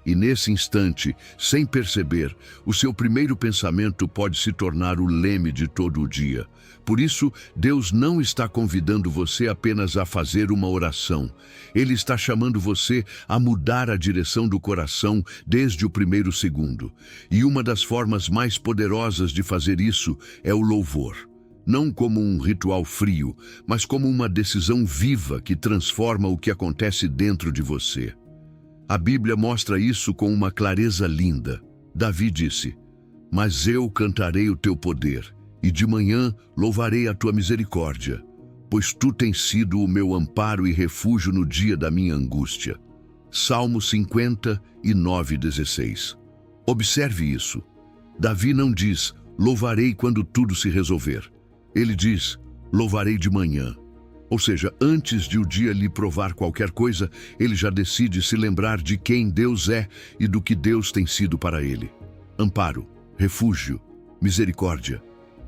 E nesse instante, sem perceber, o seu primeiro pensamento pode se tornar o leme de todo o dia. Por isso, Deus não está convidando você apenas a fazer uma oração. Ele está chamando você a mudar a direção do coração desde o primeiro segundo. E uma das formas mais poderosas de fazer isso é o louvor. Não como um ritual frio, mas como uma decisão viva que transforma o que acontece dentro de você. A Bíblia mostra isso com uma clareza linda. Davi disse: mas eu cantarei o teu poder, e de manhã louvarei a tua misericórdia, pois tu tens sido o meu amparo e refúgio no dia da minha angústia. Salmo 59:16. Observe isso. Davi não diz: louvarei quando tudo se resolver. Ele diz: louvarei de manhã. Ou seja, antes de o dia lhe provar qualquer coisa, ele já decide se lembrar de quem Deus é e do que Deus tem sido para ele. Amparo, refúgio, misericórdia.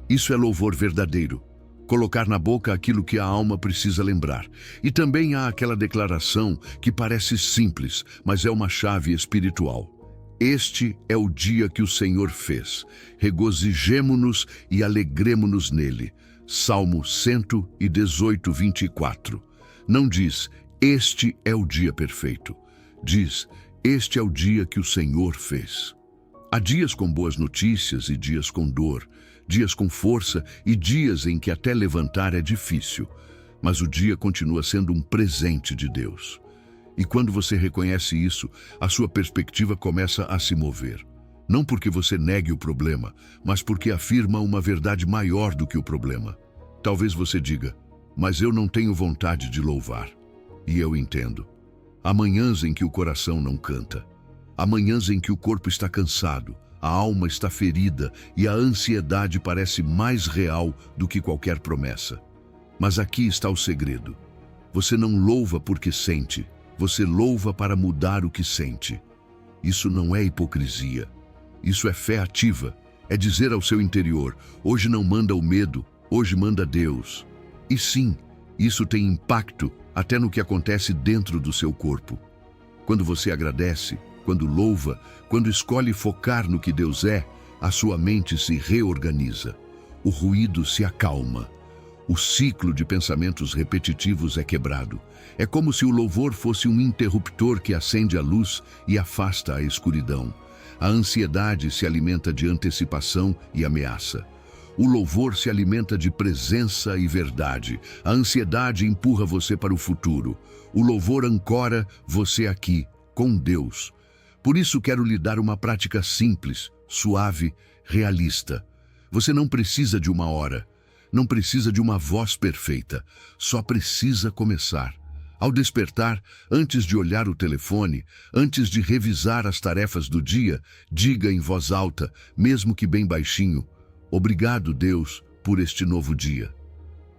Isso é louvor verdadeiro. Colocar na boca aquilo que a alma precisa lembrar. E também há aquela declaração que parece simples, mas é uma chave espiritual. Este é o dia que o Senhor fez. Regozijemo-nos e alegremo-nos nele. Salmo 118:24. Não diz: este é o dia perfeito. Diz: este é o dia que o Senhor fez. Há dias com boas notícias e dias com dor, dias com força e dias em que até levantar é difícil, mas o dia continua sendo um presente de Deus. E quando você reconhece isso, a sua perspectiva começa a se mover. Não porque você negue o problema, mas porque afirma uma verdade maior do que o problema. Talvez você diga, mas eu não tenho vontade de louvar. E eu entendo. Há manhãs em que o coração não canta. Há manhãs em que o corpo está cansado, a alma está ferida e a ansiedade parece mais real do que qualquer promessa. Mas aqui está o segredo. Você não louva porque sente, você louva para mudar o que sente. Isso não é hipocrisia. Isso é fé ativa. É dizer ao seu interior, hoje não manda o medo, hoje manda Deus. E sim, isso tem impacto até no que acontece dentro do seu corpo. Quando você agradece, quando louva, quando escolhe focar no que Deus é, a sua mente se reorganiza. O ruído se acalma. O ciclo de pensamentos repetitivos é quebrado. É como se o louvor fosse um interruptor que acende a luz e afasta a escuridão. A ansiedade se alimenta de antecipação e ameaça. O louvor se alimenta de presença e verdade. A ansiedade empurra você para o futuro. O louvor ancora você aqui, com Deus. Por isso quero lhe dar uma prática simples, suave, realista. Você não precisa de uma hora. Não precisa de uma voz perfeita, só precisa começar. Ao despertar, antes de olhar o telefone, antes de revisar as tarefas do dia, diga em voz alta, mesmo que bem baixinho, obrigado, Deus, por este novo dia.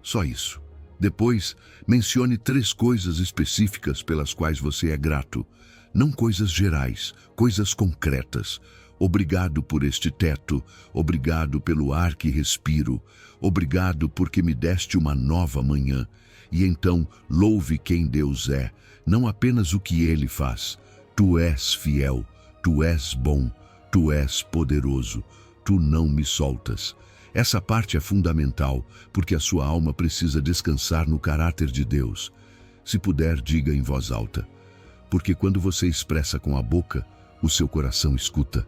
Só isso. Depois, mencione 3 coisas específicas pelas quais você é grato. Não coisas gerais, coisas concretas. Obrigado por este teto, obrigado pelo ar que respiro, obrigado porque me deste uma nova manhã. E então, louve quem Deus é, não apenas o que Ele faz. Tu és fiel, Tu és bom, Tu és poderoso, Tu não me soltas. Essa parte é fundamental, porque a sua alma precisa descansar no caráter de Deus. Se puder, diga em voz alta, porque quando você expressa com a boca, o seu coração escuta.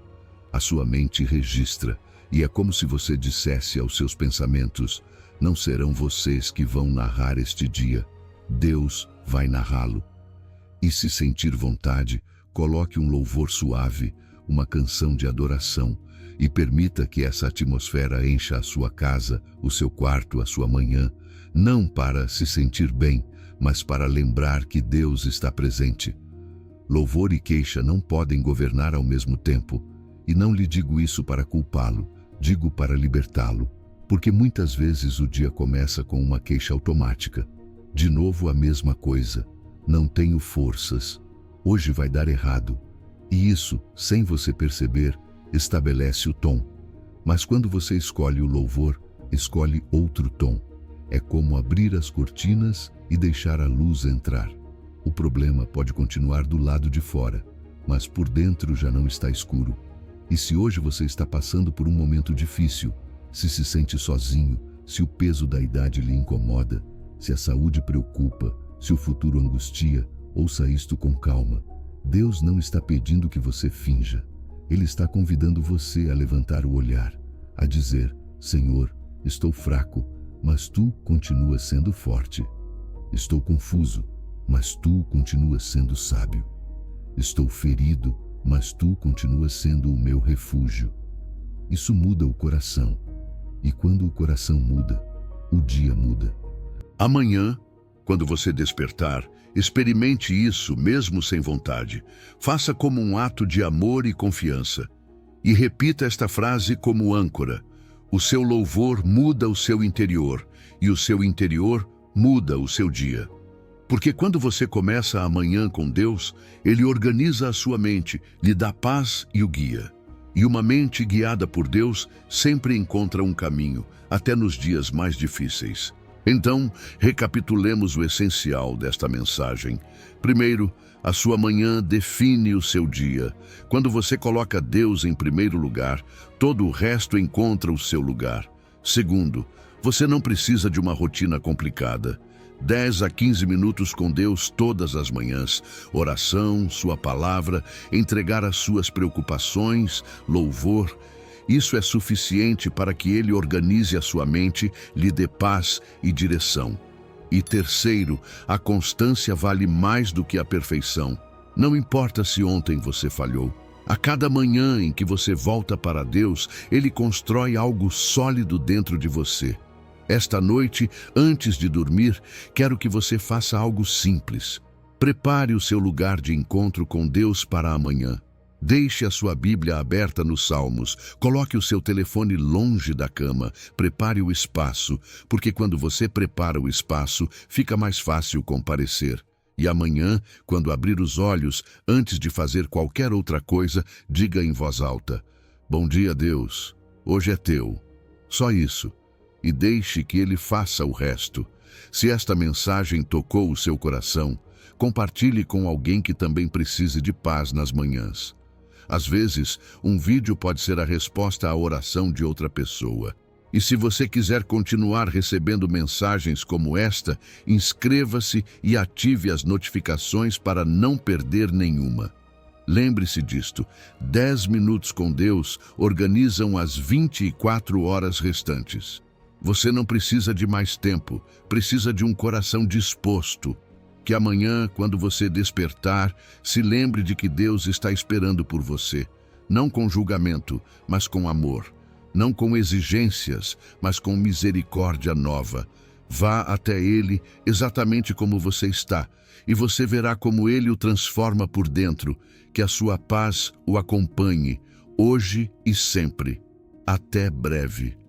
A sua mente registra, e é como se você dissesse aos seus pensamentos, não serão vocês que vão narrar este dia, Deus vai narrá-lo. E se sentir vontade, coloque um louvor suave, uma canção de adoração, e permita que essa atmosfera encha a sua casa, o seu quarto, a sua manhã, não para se sentir bem, mas para lembrar que Deus está presente. Louvor e queixa não podem governar ao mesmo tempo, e não lhe digo isso para culpá-lo, digo para libertá-lo, porque muitas vezes o dia começa com uma queixa automática. De novo a mesma coisa, não tenho forças, hoje vai dar errado. E isso, sem você perceber, estabelece o tom. Mas quando você escolhe o louvor, escolhe outro tom. É como abrir as cortinas e deixar a luz entrar. O problema pode continuar do lado de fora, mas por dentro já não está escuro. E se hoje você está passando por um momento difícil, se sente sozinho, se o peso da idade lhe incomoda, se a saúde preocupa, se o futuro angustia, ouça isto com calma. Deus não está pedindo que você finja. Ele está convidando você a levantar o olhar, a dizer, Senhor, estou fraco, mas Tu continuas sendo forte. Estou confuso, mas Tu continuas sendo sábio. Estou ferido, mas Tu continuas sendo o meu refúgio. Isso muda o coração. E quando o coração muda, o dia muda. Amanhã, quando você despertar, experimente isso mesmo sem vontade. Faça como um ato de amor e confiança. E repita esta frase como âncora. O seu louvor muda o seu interior, e o seu interior muda o seu dia. Porque quando você começa a manhã com Deus, Ele organiza a sua mente, lhe dá paz e o guia. E uma mente guiada por Deus sempre encontra um caminho, até nos dias mais difíceis. Então, recapitulemos o essencial desta mensagem. Primeiro, a sua manhã define o seu dia. Quando você coloca Deus em primeiro lugar, todo o resto encontra o seu lugar. Segundo, você não precisa de uma rotina complicada. 10 a 15 minutos com Deus todas as manhãs, oração, sua palavra, entregar as suas preocupações, louvor. Isso é suficiente para que Ele organize a sua mente, lhe dê paz e direção. E terceiro, a constância vale mais do que a perfeição. Não importa se ontem você falhou. A cada manhã em que você volta para Deus, Ele constrói algo sólido dentro de você. Esta noite, antes de dormir, quero que você faça algo simples. Prepare o seu lugar de encontro com Deus para amanhã. Deixe a sua Bíblia aberta nos Salmos. Coloque o seu telefone longe da cama. Prepare o espaço, porque quando você prepara o espaço, fica mais fácil comparecer. E amanhã, quando abrir os olhos, antes de fazer qualquer outra coisa, diga em voz alta: Bom dia, Deus. Hoje é teu. Só isso. E deixe que Ele faça o resto. Se esta mensagem tocou o seu coração, compartilhe com alguém que também precise de paz nas manhãs. Às vezes, um vídeo pode ser a resposta à oração de outra pessoa. E se você quiser continuar recebendo mensagens como esta, inscreva-se e ative as notificações para não perder nenhuma. Lembre-se disto: 10 minutos com Deus organizam as 24 horas restantes. Você não precisa de mais tempo, precisa de um coração disposto. Que amanhã, quando você despertar, se lembre de que Deus está esperando por você, não com julgamento, mas com amor, não com exigências, mas com misericórdia nova. Vá até Ele exatamente como você está, e você verá como Ele o transforma por dentro. Que a sua paz o acompanhe, hoje e sempre. Até breve.